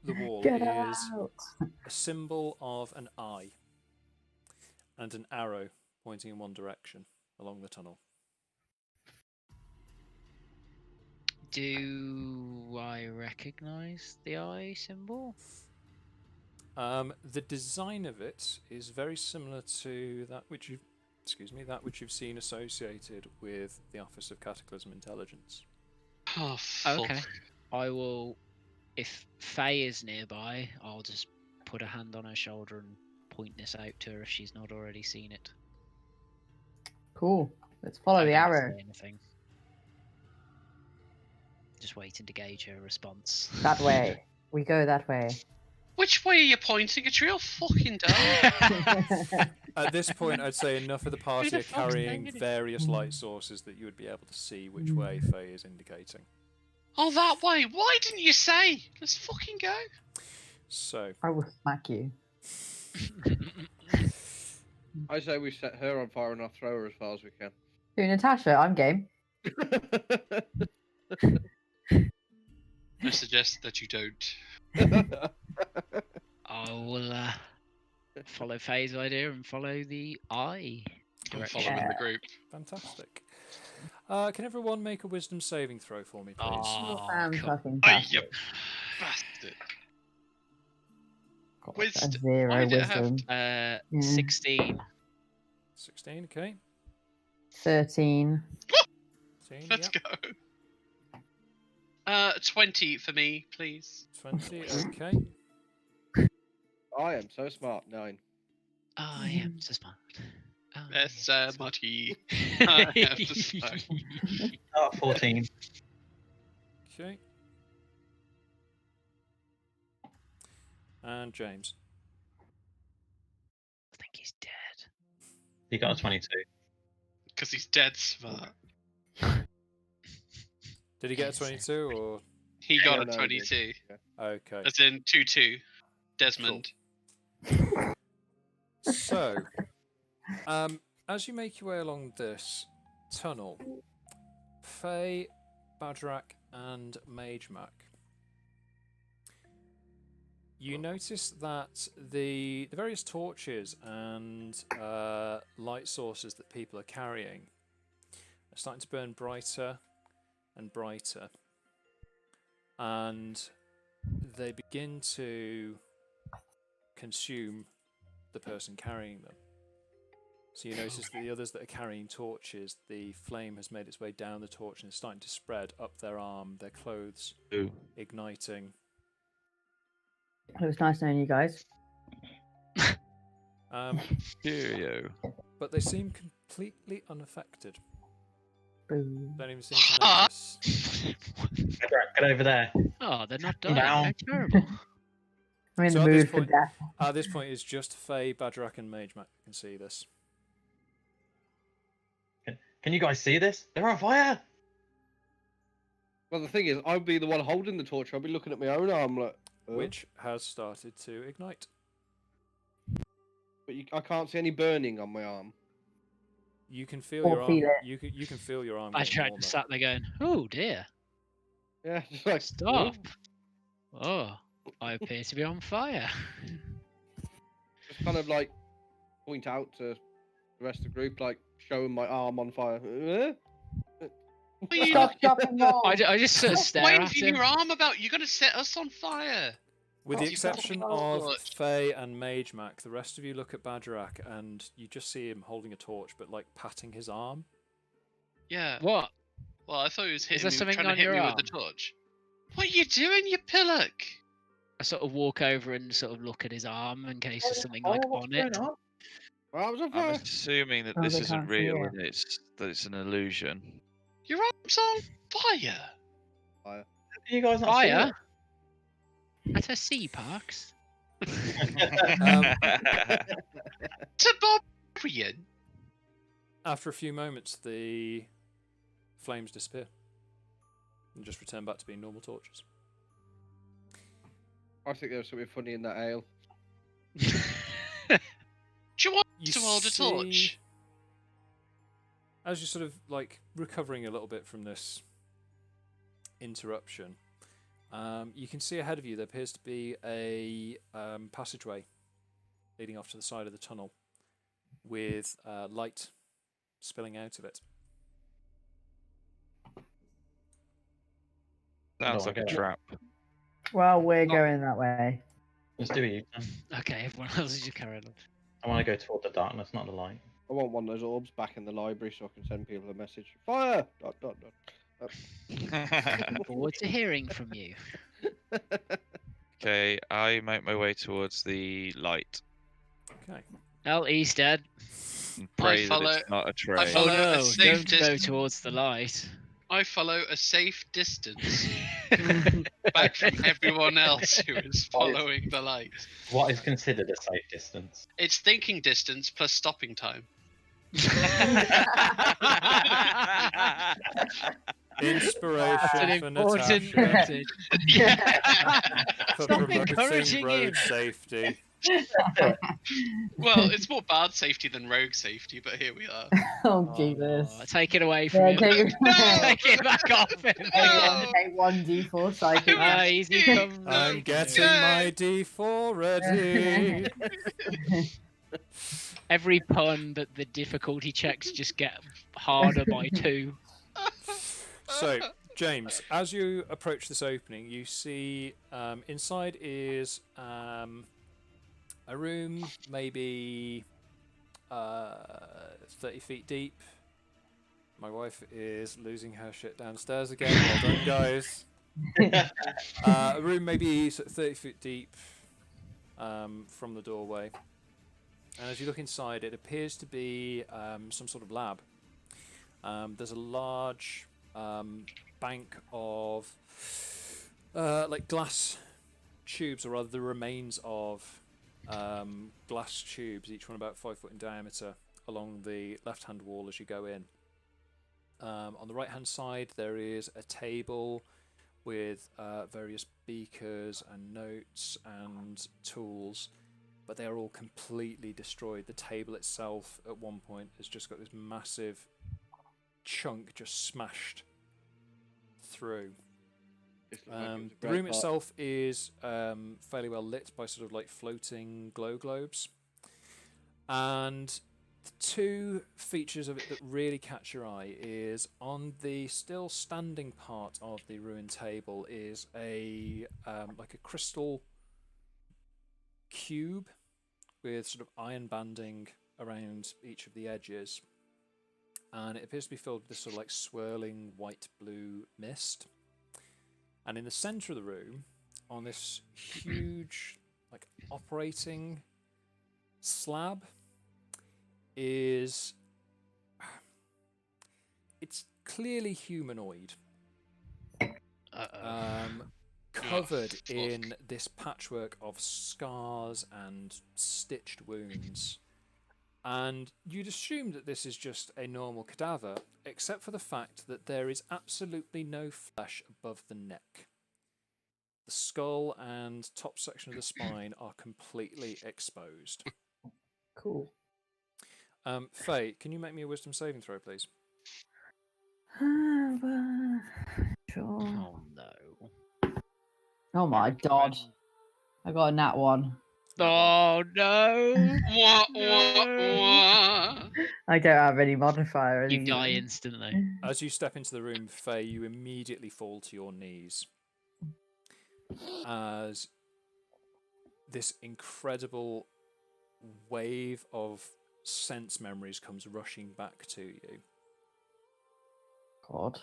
the wall Get is out! a symbol of an eye and an arrow pointing in one direction along the tunnel. Do I recognise the eye symbol? The design of it is very similar to that which you've seen associated with the Office of Cataclysm Intelligence. Oh, Okay. I will. If Faye is nearby, I'll just put a hand on her shoulder and point this out to her if she's not already seen it. Cool. Let's follow the I don't arrow. say anything. Just waiting to gauge her response. That way. We go that way. Which way are you pointing? It's real fucking dumb. At this point, I'd say enough of the party the are fuck's carrying negative? various light sources that you would be able to see which way Faye is indicating. Oh, that way. Why didn't you say? Let's fucking go. So, I will smack you. I say we set her on fire and I'll throw her as far as we can. Who, Natasha? I'm game. I suggest that you don't. I will follow Faye's idea and follow the eye I'm direction. following the group. fantastic. Can everyone make a wisdom saving throw for me, please? Oh, Fucking Oh, fantastic. you bastard. God, Wisdom. a 0 Why did it have wisdom. Uh, Yeah. 16. 16, okay. 13. 13, Let's yep. go. 20 for me, please. 20, okay. I am so smart. 9. Oh, I am so smart. Oh, Yes, yes. Marty. I have to say. 14. Okay. And James. I think he's dead. He got a 22. Because he's dead smart. Did he get a 22 or? He got No, a no, he 22. Okay. As in 2-2. Desmond. So, as you make your way along this tunnel, Faye, Bagerac, and Magemak, you notice that the various torches and light sources that people are carrying are starting to burn brighter and brighter, and they begin to consume the person carrying them. So you notice that the others that are carrying torches, the flame has made its way down the torch and is starting to spread up their arm, their clothes, igniting. It was nice knowing you guys. Cheerio. But they seem completely unaffected. Boom. Don't even seem to notice. Get over there. Oh, they're not Come dying. down. They're terrible. I'm in So the at this mood for point- death. At this point, it's just Faye, Bagerac, and Magemak who can see this. Can you guys see this? They're on fire. Well, the thing is, I'll be the one holding the torch. I'll be looking at my own arm like, Which has started to ignite. But I can't see any burning on my arm. You can feel Or your arm. feel it. You can feel your arm. I getting tried warmer. to sat there going, oh dear, Yeah, just like stop. Oh, I appear to be on fire. Just kind of like point out to the rest of the group, like showing my arm on fire. Stop, stop, and roll. I just sort of Stop stare at waving him. your arm about. You're going to set us on fire. With Oh, the you've got exception the of torch. Faye and Magemak, the rest of you look at Bagerac and you just see him holding a torch, but like patting his arm. Yeah. What? Well, I thought he was there hitting me, something trying to on hit your me arm? with the torch. What are you doing, you pillock? I sort of walk over and sort of look at his arm in case there's something like what's on it. going on? Well, I was on I'm fire. assuming that Oh, this they isn't can't see real it. and that it's an illusion. Your arm's on fire. Are you guys not see Fire? At a sea parks? To Barbarian. After a few moments, the flames disappear and just return back to being normal torches. I think there was something funny in that ale. Do you want You to hold a see- torch? As you're sort of like recovering a little bit from this interruption, you can see ahead of you there appears to be a passageway leading off to the side of the tunnel with light spilling out of it. Sounds No, like a I get it. trap. Well, we're Not- going that way. Let's do it. Okay, everyone else is just carrying on. I want to go toward the darkness, not the light. I want one of those orbs back in the library so I can send people a message. Fire! Dot, dot, dot. Look forward to hearing from you. Okay, I make my way towards the light. Okay. Oh, he's dead. And pray follow- that it's not a I train. follow Oh a no, safe don't go distance. towards the light. I follow a safe distance back from everyone else who is following the light. What is considered a safe distance? It's thinking distance plus stopping time. Inspiration That's an for important Natasha. message. For Stop promoting encouraging road him. safety. Well, it's more bad safety than rogue safety, but here we are. Oh, Jesus. Take it away from Yeah, him. take it, Take it back off him. take 1d4 psychic. Easy come. I'm getting my D4 ready. Every pun that the difficulty checks just get harder by 2. So, James, as you approach this opening, you see inside is a room maybe 30 feet deep. My wife is losing her shit downstairs again. Well done, guys. A room maybe 30 feet deep from the doorway. And as you look inside, it appears to be some sort of lab. There's a large bank of like glass tubes, or rather the remains of glass tubes, each one about 5 foot in diameter, along the left-hand wall as you go in. On the right-hand side, there is a table with various beakers and notes and tools, but they are all completely destroyed. The table itself, at one point, has just got this massive chunk just smashed through. The room itself is fairly well lit by sort of like floating glow globes, and the two features of it that really catch your eye is on the still standing part of the ruined table is a like a crystal cube with sort of iron banding around each of the edges, and it appears to be filled with this sort of like swirling white blue mist. And in the center of the room, on this huge like operating slab, is it's clearly humanoid, covered in this patchwork of scars and stitched wounds. And you'd assume that this is just a normal cadaver, except for the fact that there is absolutely no flesh above the neck. The skull and top section of the spine are completely exposed. Cool. Faye, can you make me a wisdom saving throw, please? Sure. Oh no. Oh my god. I got a nat 1. Oh no! I don't have any modifier. You die instantly. As you step into the room, Faye, you immediately fall to your knees as this incredible wave of sense memories comes rushing back to you. God.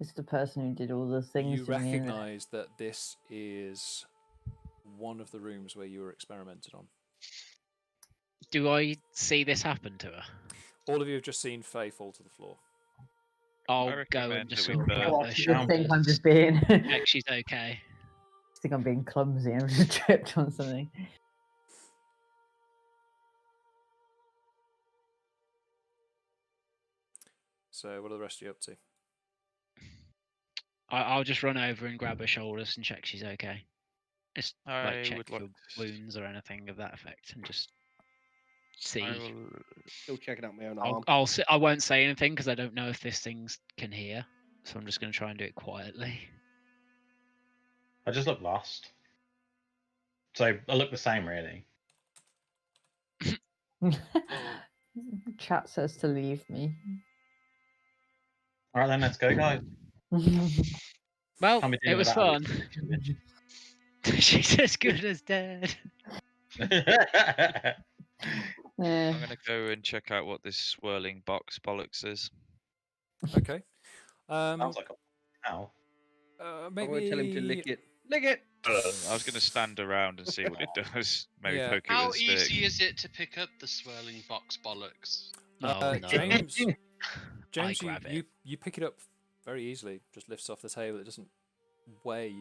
It's the person who did all the things. You to me, isn't it? recognise that this is one of the rooms where you were experimented on. Do I see this happen to her? All of you have just seen Faye fall to the floor. I'll I go recommend and just that we sort of burn Oh, put I her just think I'm shoulders. just being. Check she's okay. I think I'm being clumsy. I'm just tripped on something. So, what are the rest of you up to? I'll just run over and grab her shoulders and check she's okay. Just I like check would for like wounds or anything of that effect, and just see. I will... Still checking out my own arm. I won't say anything because I don't know if this thing can hear, so I'm just going to try and do it quietly. I just look lost. So I look the same, really. Chat says to leave me. All right, then let's go, guys. Well, Can't be it doing was without fun. She's as good as dead. I'm gonna go and check out what this swirling box bollocks is. Okay. Sounds like a ow. I'm going to tell him to Maybe. lick it. Lick it! I was gonna stand around and see what it does. Maybe Yeah. poke it How with a stick. easy is it to pick up the swirling box bollocks? No. James, I James, grab you it. you pick it up very easily. Just lifts off the table. It doesn't weigh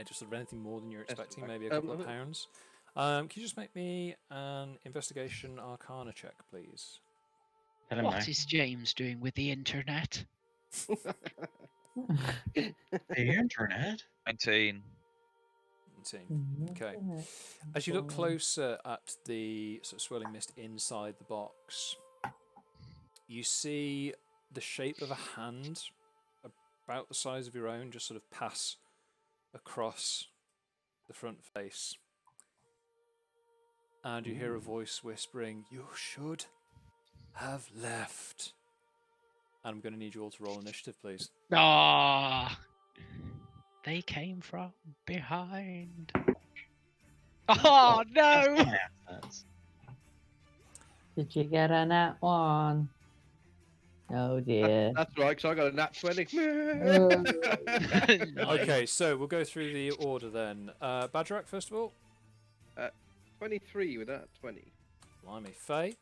just sort of anything more than you're That's expecting. alright. Maybe a couple of pounds. Can you just make me an investigation arcana check, please? What is James doing with the internet? The internet? 19. 19. Okay. As you look closer at the sort of swirling mist inside the box, you see the shape of a hand about the size of your own just sort of pass across the front face. And you hear a voice whispering, "You should have left." And I'm going to need you all to roll initiative, please. Ah, they came from behind. Oh no! Did you get a nat one? Oh dear. That's right, because I got a nat 20. Okay, so we'll go through the order then. Bagerac, first of all. 23 with that 20. Blimey. Faye.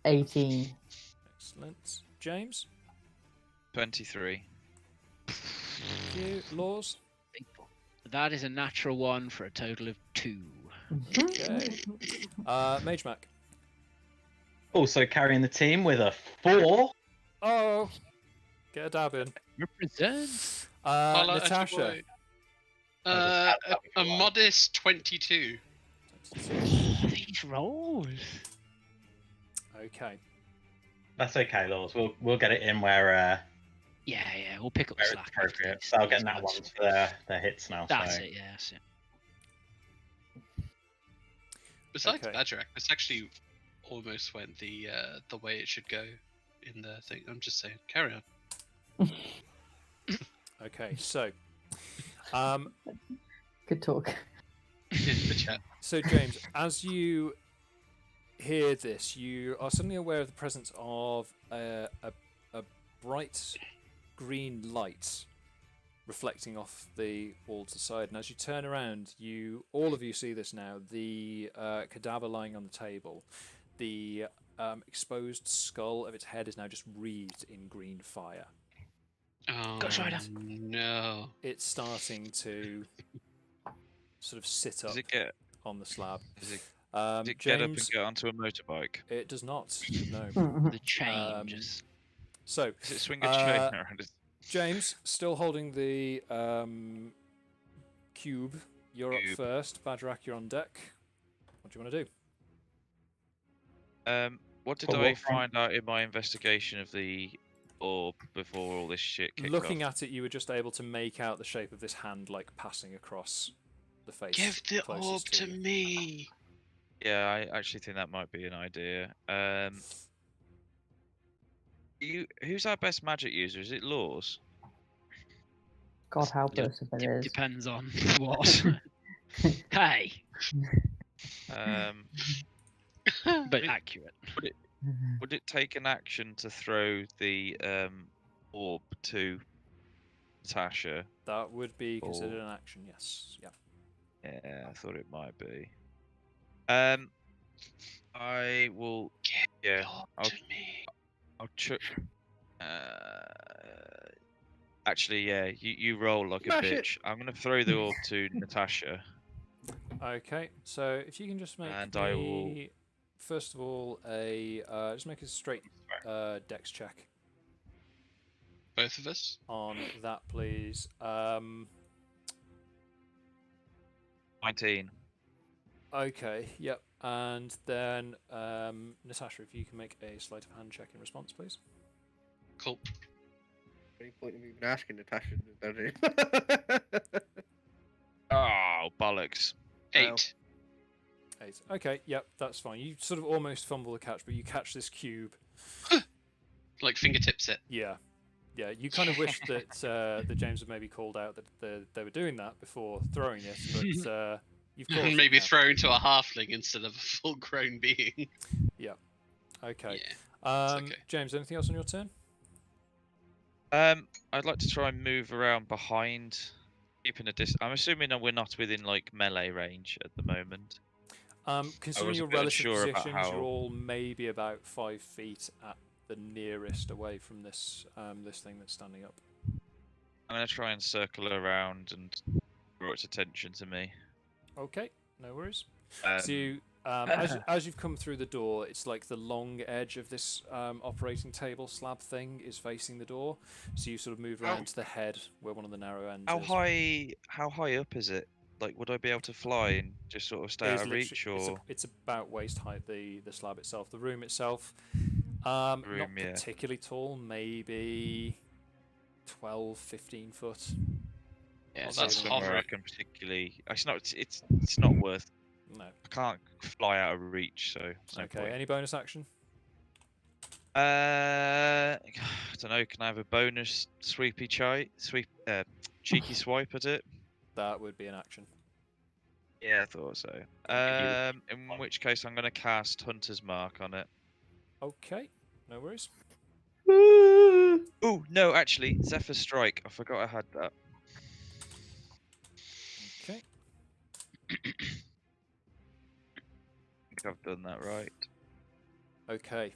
18. Excellent. James. 23. Thank you. Lours. That is a natural one for a total of 2. Okay. Magemak. Also carrying the team with a 4. Oh, get a dab in. Represent. Natasha. A modest 22. These rolls. Okay. That's okay, Lours. We'll get it in where Yeah, we'll pick up the it's slack. appropriate. So I'll get that ones for their hits now. That's so. it, yeah, that's it. Besides Okay. Bagerac, this actually almost went the way it should go in the thing. I'm just saying. Carry on. Okay, so. Good talk. The chat. So, James, as you hear this, you are suddenly aware of the presence of a bright green light reflecting off the wall to the side. And as you turn around, all of you see this now. The cadaver lying on the table, the exposed skull of its head is now just wreathed in green fire. Oh, Ghost Rider. No. It's starting to sort of sit up Does it get? on the slab. Does it get up and James, get onto a motorbike? it does not. No. The changes. So, Does it swing a chain around? James, still holding the cube. You're up first. Bagerac, you're on deck. What do you want to do? What did I find out in my investigation of the orb before all this shit kicked Looking off? at it, you were just able to make out the shape of this hand, like passing across the face. Give the closest orb to you. me. Yeah, I actually think that might be an idea. Who's our best magic user? Is it Lours? God help us if it is. Depends on what. Hey. But accurate. Would it take an action to throw the orb to Natasha? That would be considered an action, yes. Yeah. Yeah, I thought it might be. I will. Yeah, I'll chuck. Actually, yeah, you roll like Smash a it. bitch. I'm gonna throw the orb to Natasha. Okay, so if you can just make And I will- first of all just make a straight dex check Both of us. on that, please. 19. Okay, yep. And then Natasha, if you can make a sleight of hand check in response, please. Cool. Any point in even asking Natasha? Oh, bollocks. 8. 8. Okay, yep, that's fine. You sort of almost fumble the catch, but you catch this cube. Like fingertips it. Yeah. Yeah, you kind of wish that that James had maybe called out that they were doing that before throwing it, but you've caused it Maybe now. thrown to a halfling instead of a full-grown being. Yeah. Okay. Yeah, okay. James, anything else on your turn? I'd like to try and move around behind, keeping a distance. I'm assuming that we're not within like melee range at the moment. Considering your relative positions, you're all maybe about 5 feet at the nearest away from this this thing that's standing up. I'm going to try and circle around and draw its attention to me. Okay, no worries. So as you've come through the door, it's like the long edge of this operating table slab thing is facing the door. So you sort of move around to the head where one of the narrow ends is. How high up is it? Like, would I be able to fly and just sort of stay out of reach, or it's about waist height, the slab itself. The room itself, not particularly tall, maybe 12, 15 foot. Yeah, so that's somewhere I can particularly. It's not worth. No, I can't fly out of reach, so it's no okay. point. Any bonus action? I don't know. Can I have a bonus cheeky swipe at it? That would be an action. Yeah, I thought so. In which case, I'm going to cast Hunter's Mark on it. Okay, no worries. Oh no, actually, Zephyr Strike. I forgot I had that. Okay. I think I've done that right. Okay.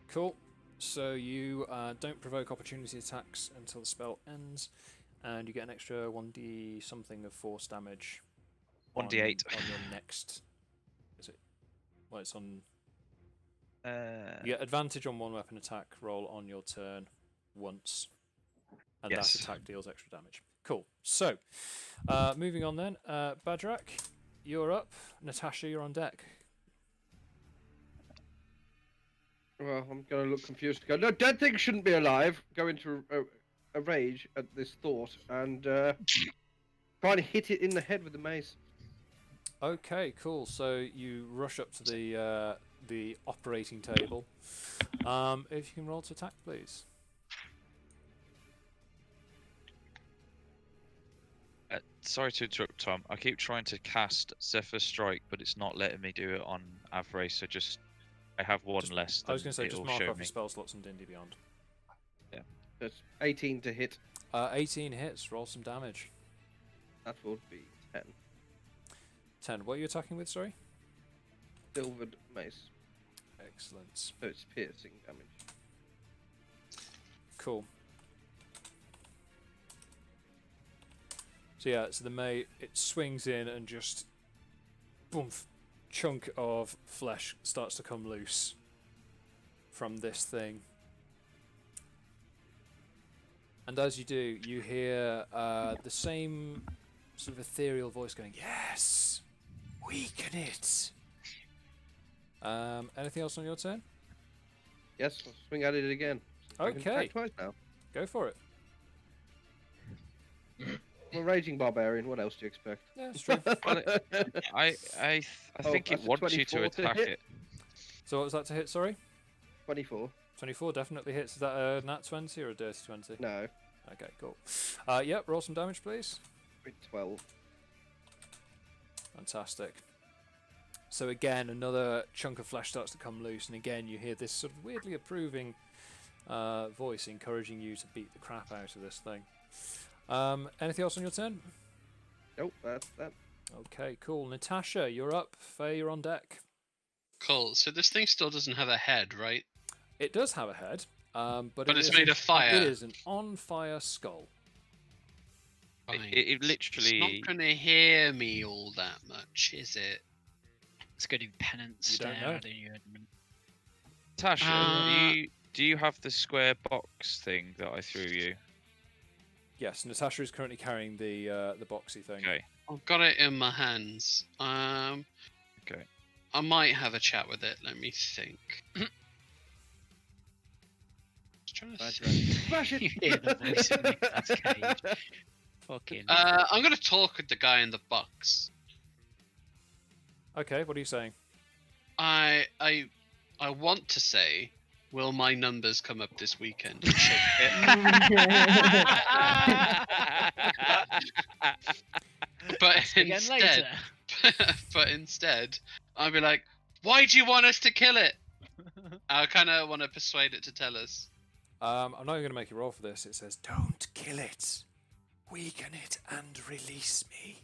Cool. So you don't provoke opportunity attacks until the spell ends, and you get an extra 1d something of force damage. 1d8 on your next. Is it? Well, it's on. You get advantage on one weapon attack roll on your turn once, and that attack deals extra damage. Cool. So, moving on then. Bagerac, you're up. Natasha, you're on deck. Well, I'm going to look confused. Go, no, dead things shouldn't be alive. Go into a rage at this thought and try and hit it in the head with the mace. Okay, cool. So you rush up to the operating table. If you can roll to attack, please. Sorry to interrupt, Tom. I keep trying to cast Zephyr Strike, but it's not letting me do it on Avray, so I have one less. I was going to say, just mark off me. your spell slots and D&D Beyond. Yeah. That's 18 to hit. 18 hits. Roll some damage. That would be 10. 10. What are you attacking with, sorry? Silvered mace. Excellent. So it's piercing damage. Cool. So yeah, so it swings in and just boom, chunk of flesh starts to come loose from this thing. And as you do, you hear the same sort of ethereal voice going, "Yes, weaken it." Anything else on your turn? Yes, I'll swing at it again. I can Okay. attack twice now. Go for it. I'm a raging barbarian. What else do you expect? Yeah, it's true. Well, I think it wants you to 24 attack hit. it. So what was that to hit, sorry? 24. 24 definitely hits. Is that a nat 20 or a dirty 20? No. Okay, cool. Yep, roll some damage, please. 12. Fantastic. So again, another chunk of flesh starts to come loose, and again you hear this sort of weirdly approving voice encouraging you to beat the crap out of this thing. Anything else on your turn? Nope, that's that. Okay, cool. Natasha, you're up. Faye, you're on deck. Cool. So this thing still doesn't have a head, right? It does have a head, but it's made of fire. It is an on-fire skull. It literally. It's not going to hear me all that much, is it? It's going to do penance. You don't know. Tasha, do you have the square box thing that I threw you? Yes, Natasha is currently carrying the boxy thing. Okay. I've got it in my hands. Okay. I might have a chat with it. Let me think. Just trying to Smash it! You hear the voice in Nicolas Cage. Fucking. I'm going to talk with the guy in the box. Okay, what are you saying? I want to say Will my numbers come up this weekend? Shake it. But Again instead, later. but instead, I'll be like, "Why do you want us to kill it?" I kind of want to persuade it to tell us. I'm not even going to make you roll for this. It says, "Don't kill it. Weaken it and release me."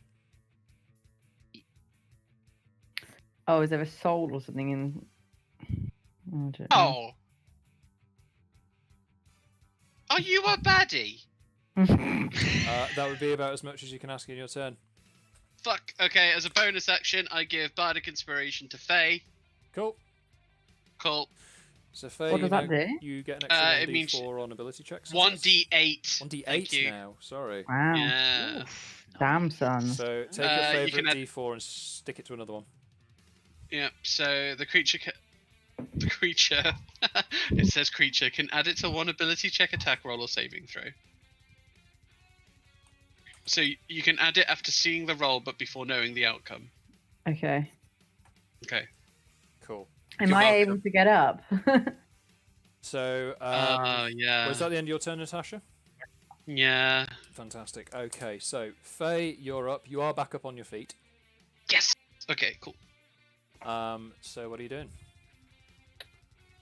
Oh, is there a soul or something in? I don't know. Oh, are you a baddie? That would be about as much as you can ask in your turn. Fuck. Okay, as a bonus action, I give Bardic Inspiration to Faye. Cool. Cool. So Faye, What does that do? you get an extra it means 1d4 on ability checks. 1d8. 1d8 now. Sorry. Wow. Yeah. Damn, son. So take your you favorite can d4 and stick it to another one. Yeah. So the creature, it says creature can add it to one ability check, attack roll, or saving throw. So you can add it after seeing the roll, but before knowing the outcome. Okay. Okay. Cool. Am You're I welcome. able to get up? So, yeah. was that the end of your turn, Natasha? Yeah. Fantastic. Okay, so Faye, you're up. You are back up on your feet. Yes. Okay. Cool. So what are you doing?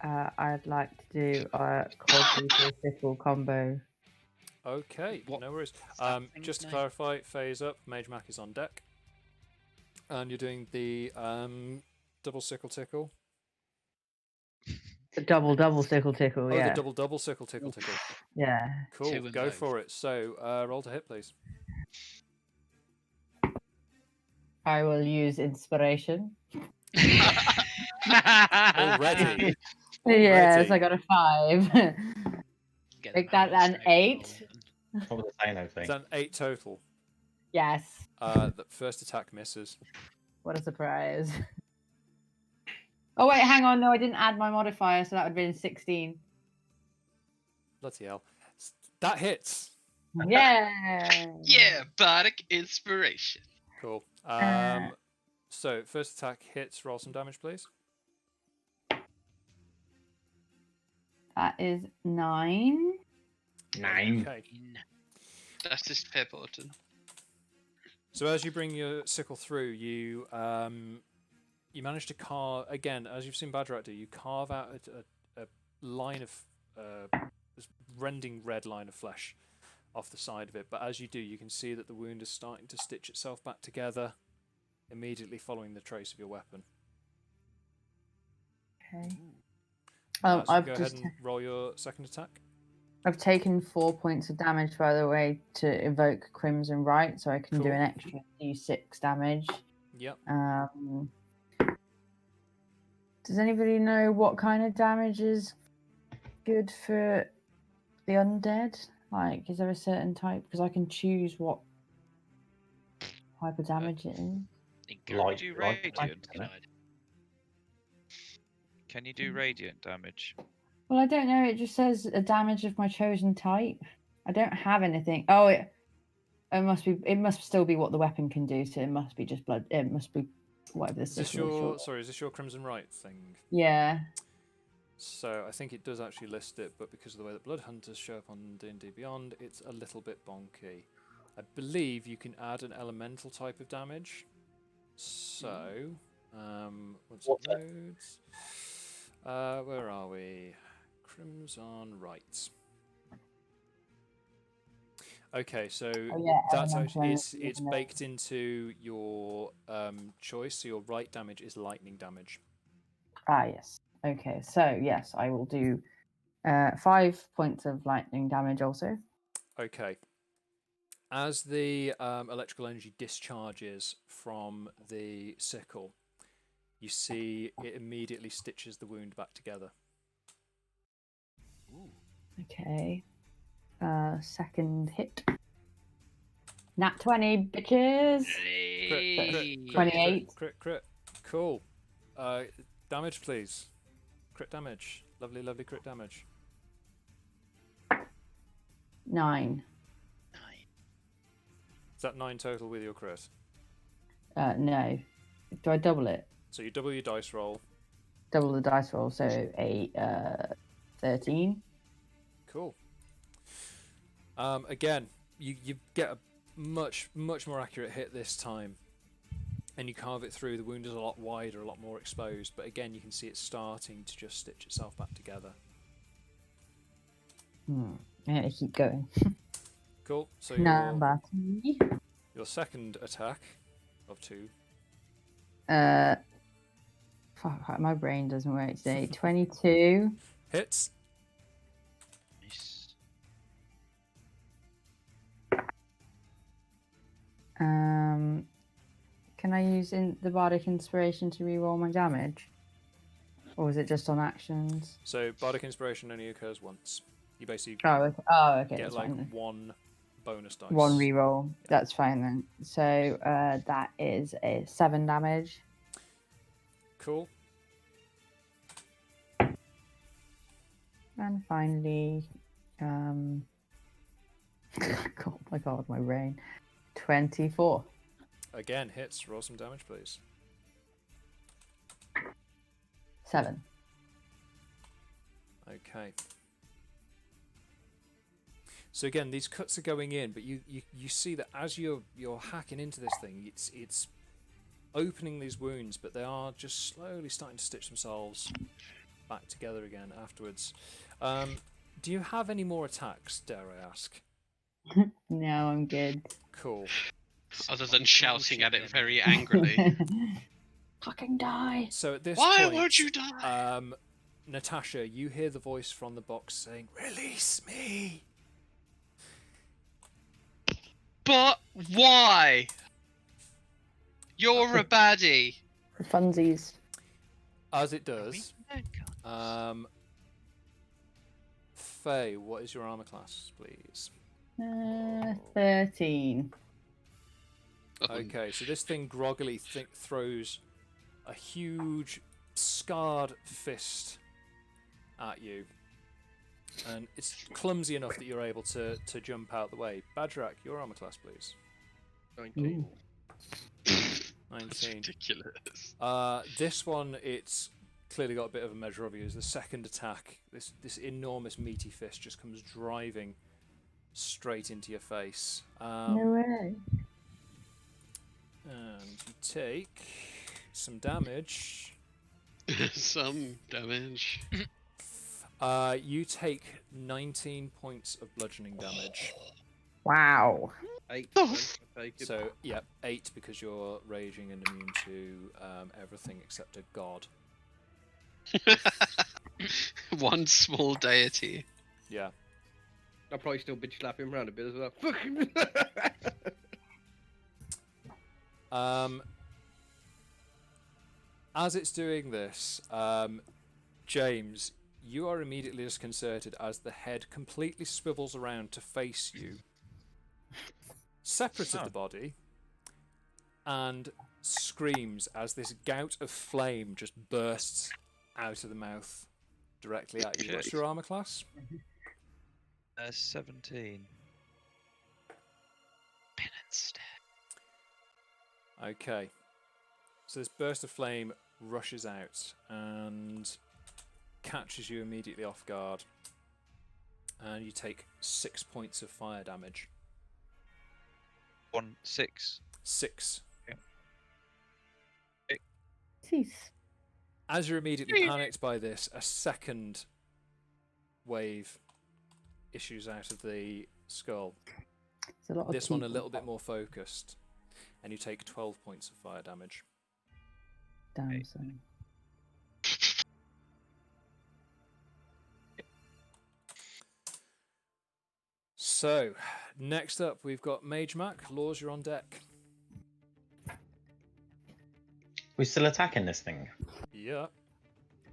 I'd like to do a quadruple sickle combo. Okay, no worries. Just to name? clarify, Faye's up. Magemak is on deck, and you're doing the double sickle tickle. The double sickle tickle, Oh, yeah. the double sickle tickle tickle. Yeah. Cool. Two in Go both. for it. So roll to hit, please. I will use inspiration. Already. Yes, Already. I got a 5. Get Make them that out an of 8. What was the Sano thing? Is that an 8 total? Yes. The first attack misses. What a surprise. Oh wait, hang on. No, I didn't add my modifier, so that would have been 16. Bloody hell. That hits. Yeah. Yeah. Bardic Inspiration. Cool. So first attack hits. Roll some damage, please. That is 9. 9. Okay. That's just fair button. So as you bring your sickle through, you manage to carve again, as you've seen Bagerac do. You carve out a line of this rending red line of flesh off the side of it. But as you do, you can see that the wound is starting to stitch itself back together, immediately following the trace of your weapon. Okay. So I've go just ahead and roll your second attack. I've taken 4 points of damage, by the way, to evoke Crimson Rite, so I can do Cool. an extra d6 damage. Yep. Does anybody know what kind of damage is good for the undead? Like, is there a certain type? Because I can choose what type of damage it is. Can you do radiant? Light. Can you do radiant damage? Well, I don't know. It just says a damage of my chosen type. I don't have anything. Oh, it must be. It must still be what the weapon can do. So it must be just blood. It must be whatever this Is this is. your sorry? Is this your Crimson Rite thing? Yeah. So I think it does actually list it, but because of the way that Blood Hunters show up on D&D Beyond, it's a little bit bonky. I believe you can add an elemental type of damage. So, once it loads, where are we? Crimson Rite. Okay, so that's actually it's baked into your choice. So your right damage is lightning damage. Ah, yes. Okay, so yes, I will do 5 points of lightning damage also. Okay. As the electrical energy discharges from the sickle, you see it immediately stitches the wound back together. Okay. Second hit. Nat 20, bitches. Crit, 28. Crit. Cool. Damage, please. Crit damage. Lovely, lovely crit damage. 9. Is that 9 total with your crit? No. Do I double it? So you double your dice roll. Double the dice roll, so a 13. Cool. Again, you get a much more accurate hit this time, and you carve it through. The wound is a lot wider, a lot more exposed, but again, you can see it starting to just stitch itself back together. I'm gonna keep going. Cool. So Number 3. your second attack of 2. Fuck, my brain doesn't work today. 22. Hits. Nice. Can I use the Bardic Inspiration to reroll my damage? Or is it just on actions? So Bardic Inspiration only occurs once. You basically okay, get that's like fine then. 1 bonus dice. 1 reroll. That's fine then. So that is a 7 damage. Cool. And finally, oh my god, my brain. 24. Again, hits. Roll some damage, please. 7. Okay. So again, these cuts are going in, but you see that as you're hacking into this thing, it's opening these wounds, but they are just slowly starting to stitch themselves back together again afterwards. Do you have any more attacks, dare I ask? No, I'm good. Cool. Other than shouting at it very angrily. Fucking die. So at this Why point, won't you die? Natasha, you hear the voice from the box saying, "Release me." But why? You're a baddie. For funsies. As it does. Faye, what is your armor class, please? 13. Okay, so this thing groggily throws a huge scarred fist at you, and it's clumsy enough that you're able to jump out the way. Bagerac, your armor class, please. 19. 19. That's ridiculous. This one, it's clearly got a bit of a measure of you. As the second attack, this enormous meaty fist just comes driving straight into your face. No way. And you take some damage. Some damage. You take 19 points of bludgeoning damage. Wow. 8. So, yeah, 8 because you're raging and immune to everything except a god. One small deity. Yeah. I'll probably still bitch slap him around a bit as well. As it's doing this, James, you are immediately disconcerted as the head completely swivels around to face you, separate of the body, and screams as this gout of flame just bursts out of the mouth directly at you. What's your armor class? 17. Penance. Okay. So this burst of flame rushes out and catches you immediately off guard. And you take 6 points of fire damage. 6. 6. Okay. Cease. As you're immediately panicked by this, a second wave issues out of the skull. This one a little bit more focused. And you take 12 points of fire damage. Damn, son. So, next up we've got Magemak. Lours, you're on deck. We still attacking this thing? Yeah.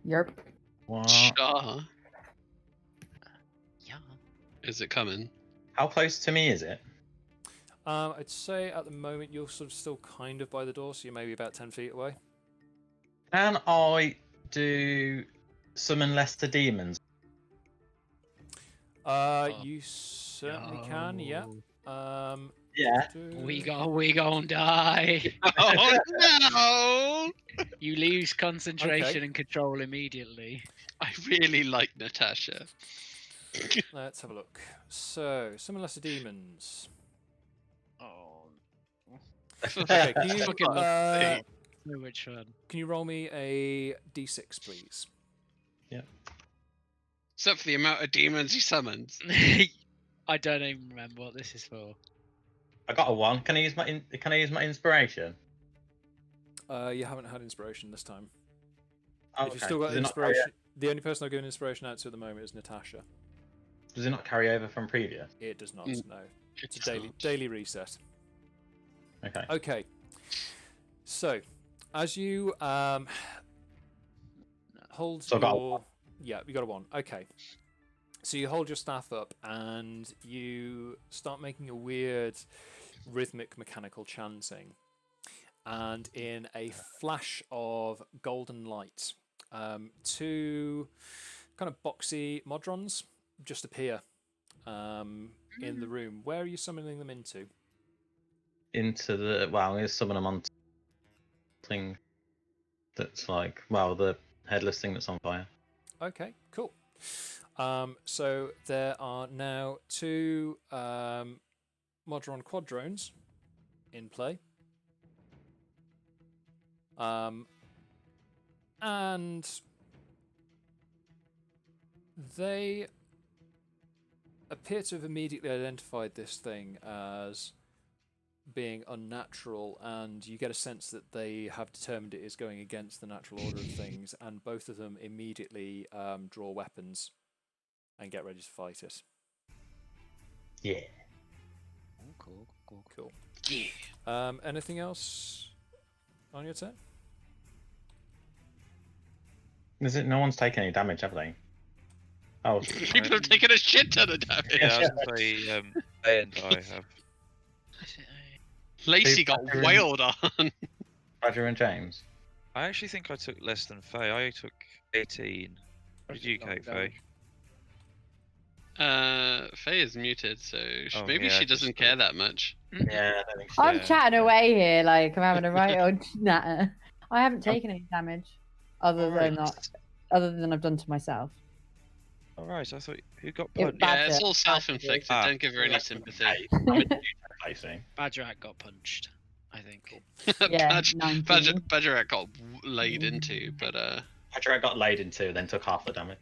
Yep. What? Sure. Yeah. Is it coming? How close to me is it? I'd say at the moment you're sort of still kind of by the door, so you're maybe about 10 feet away. Can I do summon lesser demons? You certainly can, yeah. Yeah. We gon' die. Oh no! You lose concentration and control immediately. I really like Natasha. Let's have a look. So, summon lesser demons. Oh. Okay, can you, Fucking love so much fun. can you roll me a d6, please? Yeah. Except for the amount of demons he summons. I don't even remember what this is for. I got a 1. Can I use my inspiration? You haven't had inspiration this time. Oh, If you've still got Does it not carry inspiration, the only person I've given inspiration out to at the moment is Natasha. Does it not carry over from previous? It does not. Mm. No, it's a daily reset. Okay. Okay. So, as you hold So I got a your yeah, you got a 1. Okay. So you hold your staff up and you start making a weird rhythmic mechanical chanting. And in a flash of golden light, 2 kind of boxy modrons just appear in the room. Where are you summoning them into? Into the I'm going to summon them on thing that's like the headless thing that's on fire. Okay, cool. So there are now 2 Modron Quadrones in play. And they appear to have immediately identified this thing as being unnatural, and you get a sense that they have determined it is going against the natural order of things, and both of them immediately draw weapons and get ready to fight it. Yeah. Cool. Yeah. Anything else on your turn? No one's taken any damage, have they? Oh, People have taken a shit ton of damage. Yeah, I was gonna say, Faye and I have. Lacey got Badger and- wailed on. Badger and James. I actually think I took less than Faye. I took 18. What did you take, Faye? Faye is muted, so Oh, maybe yeah, she just doesn't care that much. Yeah, I don't think so. I'm chatting away here, like I'm having a right old natter. I haven't taken any damage, other than I've done to myself. All right, I thought who got It- punched? Yeah, it's Badger. all self-inflicted. Ah. Don't give her any sympathy. Bagerac got punched, I think. Yeah, 19. Bagerac got laid into, but Badger got laid into, then took half the damage.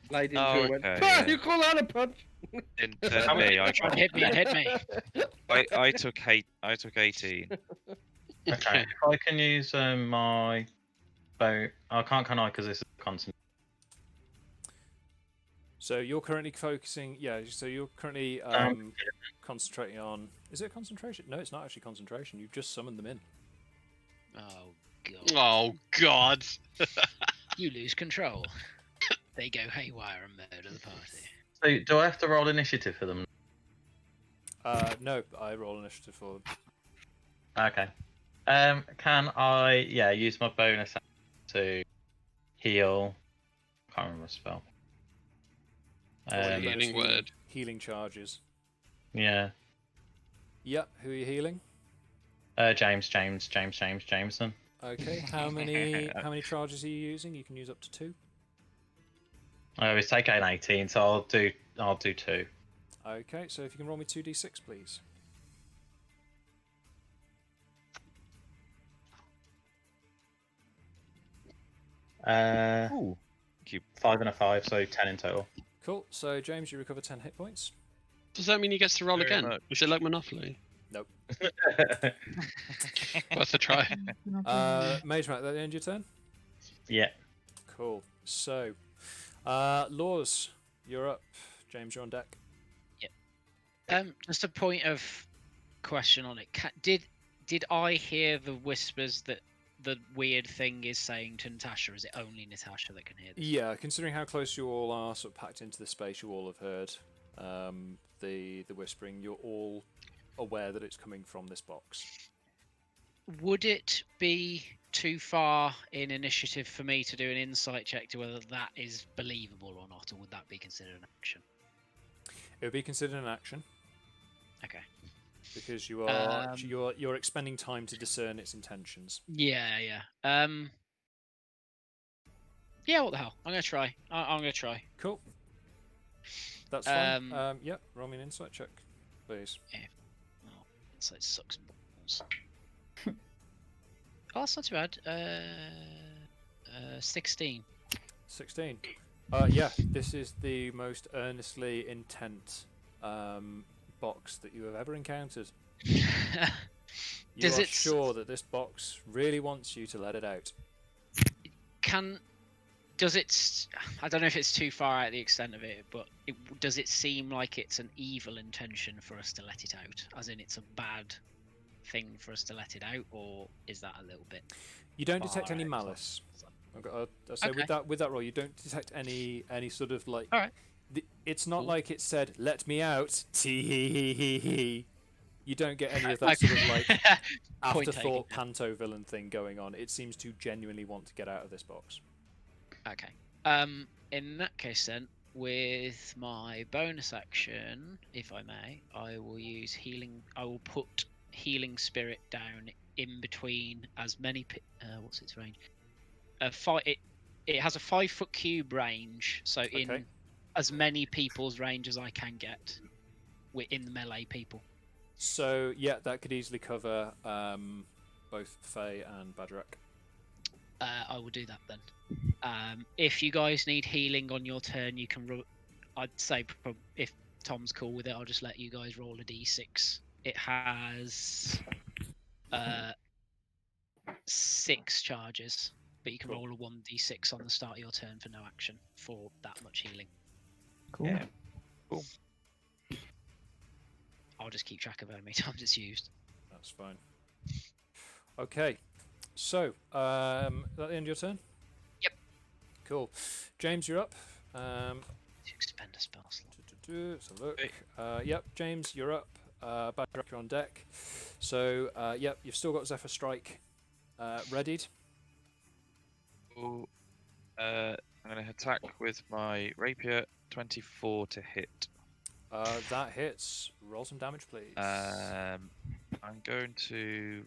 Laid into Oh, and went, okay, "Ah, yeah. you call that a punch?" Then me, I Try and hit me and hit me. I took 18. Okay. If I can use my bow, I can't, can I? Because this is constant. So you're currently focusing. Yeah. So you're currently concentrating on. Is it concentration? No, it's not actually concentration. You've just summoned them in. Oh god. oh god. You lose control. They go haywire and murder the party. So do I have to roll initiative for them? No, I roll initiative for them. Okay. Can I use my bonus to heal? Can't remember the spell. Healing word. Healing charges. Yeah. Yep. Who are you healing? Jameson. Okay. How many charges are you using? You can use up to 2. I was taking an 18, so I'll do 2. Okay. So if you can roll me 2d6, please. Ooh. 5 and a 5, so 10 in total. Cool. So James, you recover 10 hit points. Does that mean he gets to roll Very again? much. Is it like Monopoly? Nope. Worth a try. Magemak, that the end of your turn? Yeah. Cool. So, Lours, you're up. James, you're on deck. Just a point of question on it. Did I hear the whispers that the weird thing is saying to Natasha? Or is it only Natasha that can hear this? Yeah, considering how close you all are, sort of packed into the space, you all have heard the whispering. You're all aware that it's coming from this box. Would it be too far in initiative for me to do an insight check to whether that is believable or not, or would that be considered an action? It would be considered an action. Okay. because you are you're expending time to discern its intentions. Yeah, yeah. Yeah, what the hell? I'm gonna try. I'm gonna try. Cool. That's fine. Yep. Roll me an insight check, please. Yeah. Oh, insight sucks balls. Oh, that's not too bad. 16. 16. Yeah, this is the most earnestly intent box that you have ever encountered. You are sure that this box really wants you to let it out. Does it? I don't know if it's too far out the extent of it, but does it seem like it's an evil intention for us to let it out? As in, it's a bad thing for us to let it out, or is that a little bit? You don't detect any malice. So with that roll, you don't detect any sort of like. All right. It's not like it said "let me out." Tee. You don't get any of that sort of like afterthought panto villain thing going on. It seems to genuinely want to get out of this box. Okay. In that case, then, with my bonus action, if I may, I will use healing. I will put healing spirit down in between as many. What's its range? It has a 5-foot cube range, so in as many people's range as I can get, in the melee people. So yeah, that could easily cover both Faix and Bagerac. I will do that then. If you guys need healing on your turn, you can. I'd say if Tom's cool with it, I'll just let you guys roll a d6. It has 6 charges, but you can roll a 1d6 on the start of your turn for no action for that much healing. Cool. Yeah. Cool. I'll just keep track of how many times it's used. That's fine. Okay, so that the end of your turn? Yep. Cool. James, you're up. To expend a spell slot. Let's have a look. Yep, James, you're up. Bagerac, you're on deck. So, yep, you've still got Zephyr Strike readied. Cool. I'm going to attack with my rapier. 24 to hit. That hits. Roll some damage, please. I'm going to.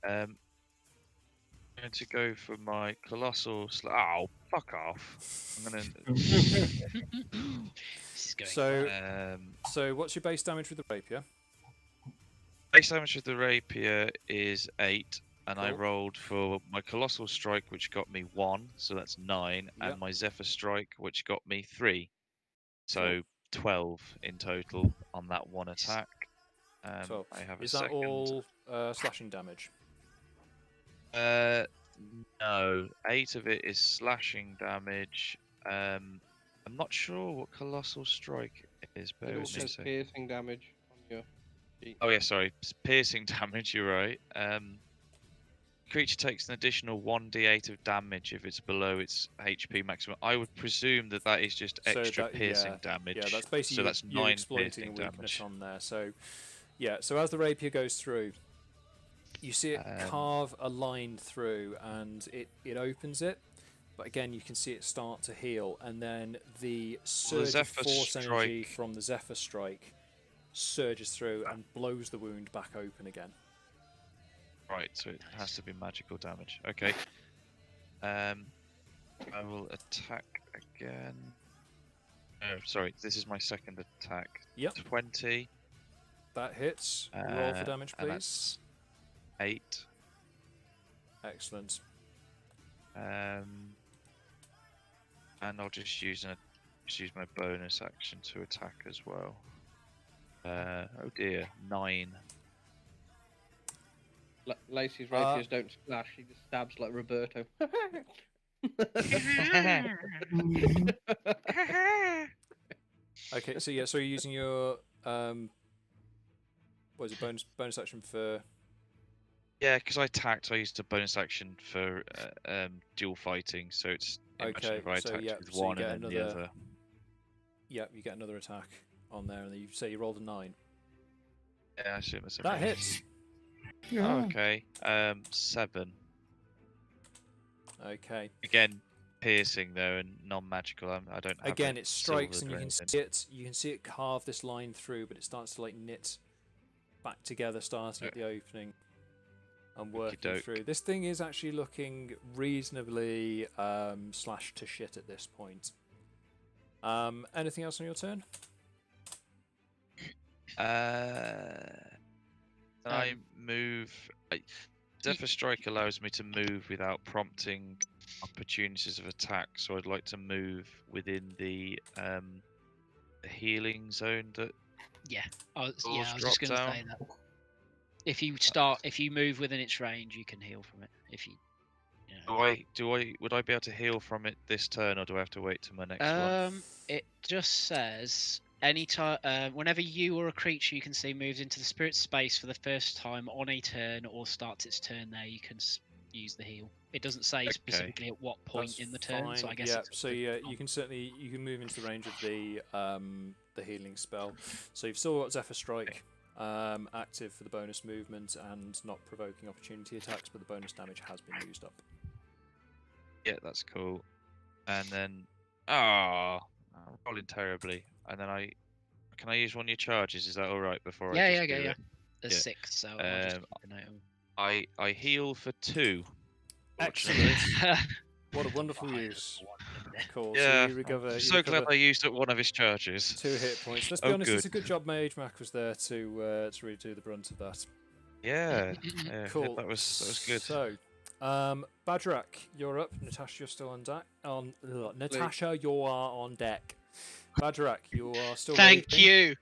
I'm going to go for my colossal. Oh, fuck off! I'm going to. So what's your base damage with the rapier? Base damage with the rapier is 8, and I rolled for my colossal strike, which got me 1, so that's 9, and my Zephyr strike, which got me 3, so 12 in total on that one attack. 12. I have Is that all slashing damage? No, 8 of it is slashing damage. I'm not sure what colossal strike is. It also says piercing damage on your sheet. Oh yeah, sorry, piercing damage. You're right. Creature takes an additional 1d8 of damage if it's below its HP maximum. I would presume that is just extra piercing damage. Yeah, that's basically so that's 9 exploiting a piercing weakness damage. on there. So, yeah. So as the rapier goes through, you see it carve a line through, and it opens it. But again, you can see it start to heal, and then the surge of force energy from the Zephyr Strike surges through and blows the wound back open again. Right, so it has to be magical damage. Okay. I will attack again. Oh, sorry, this is my second attack. Yep. 20. That hits. Roll for damage, please. That's 8. Excellent. And I'll just use my bonus action to attack as well. Oh dear, 9. Lacey's rapiers don't splash; he just stabs like Roberto. Okay, so yeah, so you're using your what is it, bonus action for? Yeah, because I attacked, I used a bonus action for dual fighting, so it's imagine if I attacked with one and then the other. Yeah, you get another attack on there, and then you say you rolled a 9. Yeah, I assume it's that hits. Oh, okay, 7. Okay. Again, piercing though and non-magical. I don't have Again, it it strikes, silvered and or you can anything. see it. You can see it carve this line through, but it starts to like knit back together, starting at the opening and working Okey-doke. through. This thing is actually looking reasonably slashed to shit at this point. Anything else on your turn? I move. Zephyr Strike allows me to move without prompting opportunities of attack, so I'd like to move within the healing zone that. Yeah, I was Lours just going to drop say down. that. If you move within its range, you can heal from it. If you. Would I be able to heal from it this turn, or do I have to wait till my next one? It just says anytime, whenever you or a creature you can see moves into the spirit space for the first time on a turn or starts its turn there, you can use the heal. It doesn't say specifically at what point That's in the turn, so I fine, guess yeah. it's So yeah, you can certainly move into the range of the healing spell. So you've still got Zephyr Strike active for the bonus movement and not provoking opportunity attacks, but the bonus damage has been used up. Yeah, that's cool. And then, I'm rolling terribly. And then can I use one of your charges? Is that all right before I just do it? There's 6, so I'll just keep a note of. I heal for 2. Excellent. What a wonderful use. Cool. Yeah, So you recover. I'm so glad I used up one of his charges. 2 hit points. Let's be honest. It's a good job Magemak was there to really do the brunt of that. Yeah. Cool. That was good. So, Bagerac, you're up. Natasha, you're still on deck. Natasha, you are on deck. Bagerac, you are still. Thank you.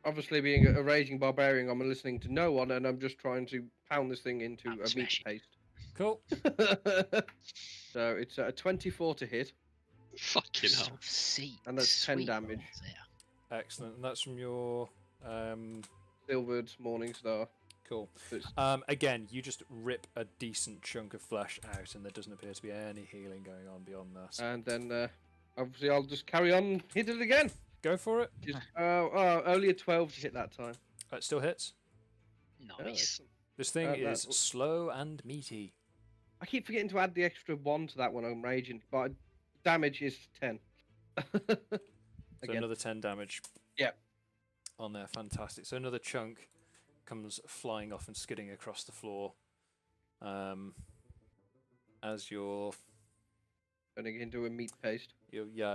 Obviously, being a raging barbarian, I'm listening to no one, and I'm just trying to pound this thing into a meat paste. Cool. So it's a 24 to hit. Fucking hell. And that's 10 damage. Excellent. And that's from your Silvered Morningstar. Cool. Again, you just rip a decent chunk of flesh out, and there doesn't appear to be any healing going on beyond that. And then, obviously, I'll just carry on, hit it again. Go for it. Only a 12 to hit that time. It still hits. Nice. This thing is slow and meaty. I keep forgetting to add the extra 1 to that when I'm raging, but damage is 10. So another 10 damage. Yeah. On there, fantastic. So another chunk comes flying off and skidding across the floor. As you're turning into a meat paste.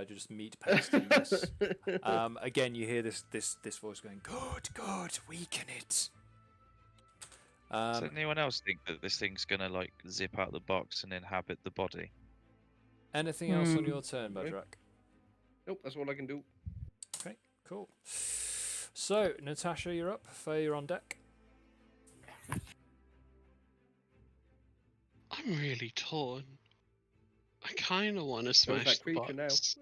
Just meat paste. Yes. Again, you hear this voice going, "Good, weaken it." Does anyone else think that this thing's gonna like zip out the box and inhabit the body? Anything else on your turn, Bagerac? Nope, that's all I can do. Okay, cool. So, Natasha, you're up. Faye, you're on deck. I'm really torn. I kind of want to smash the box.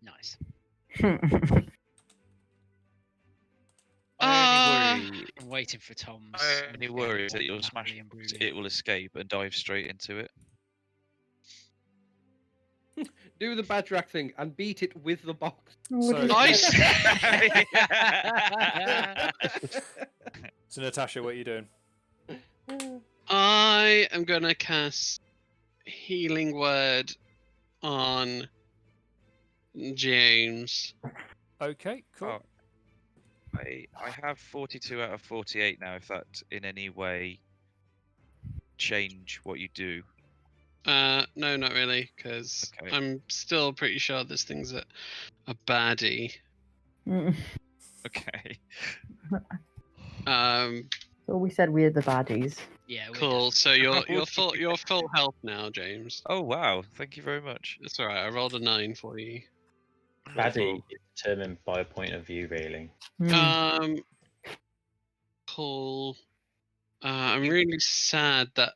Nice. I'm waiting for Tom's. My only worry is that you'll smash it, will escape and dive straight into it. Do the Bagerac thing and beat it with the box. So, nice. So, Natasha, what are you doing? I am gonna cast Healing Word on James. Okay, cool. I have 42 out of 48 now. If that in any way change what you do. No, not really, because I'm still pretty sure this thing's a baddie. Okay. So we said we're the baddies. Yeah. Cool. So you're full health now, James. Oh wow! Thank you very much. That's all right. I rolled a 9 for you. Baddie is determined by a point of view, really. Cool. I'm really sad that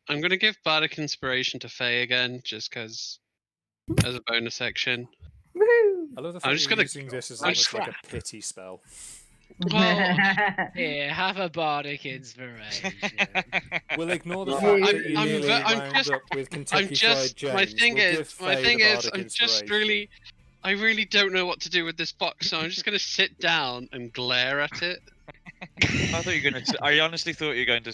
I'm gonna give Bardic Inspiration to Faye again, just because as a bonus action. I love the fact you're using this as almost like a pity spell. Well, here, have a Bardic Inspiration. We'll ignore the fact that you nearly wound up with Kentucky Fried James. My thing is, I'm just really, I really don't know what to do with this box, so I'm just gonna sit down and glare at it. I honestly thought you were going to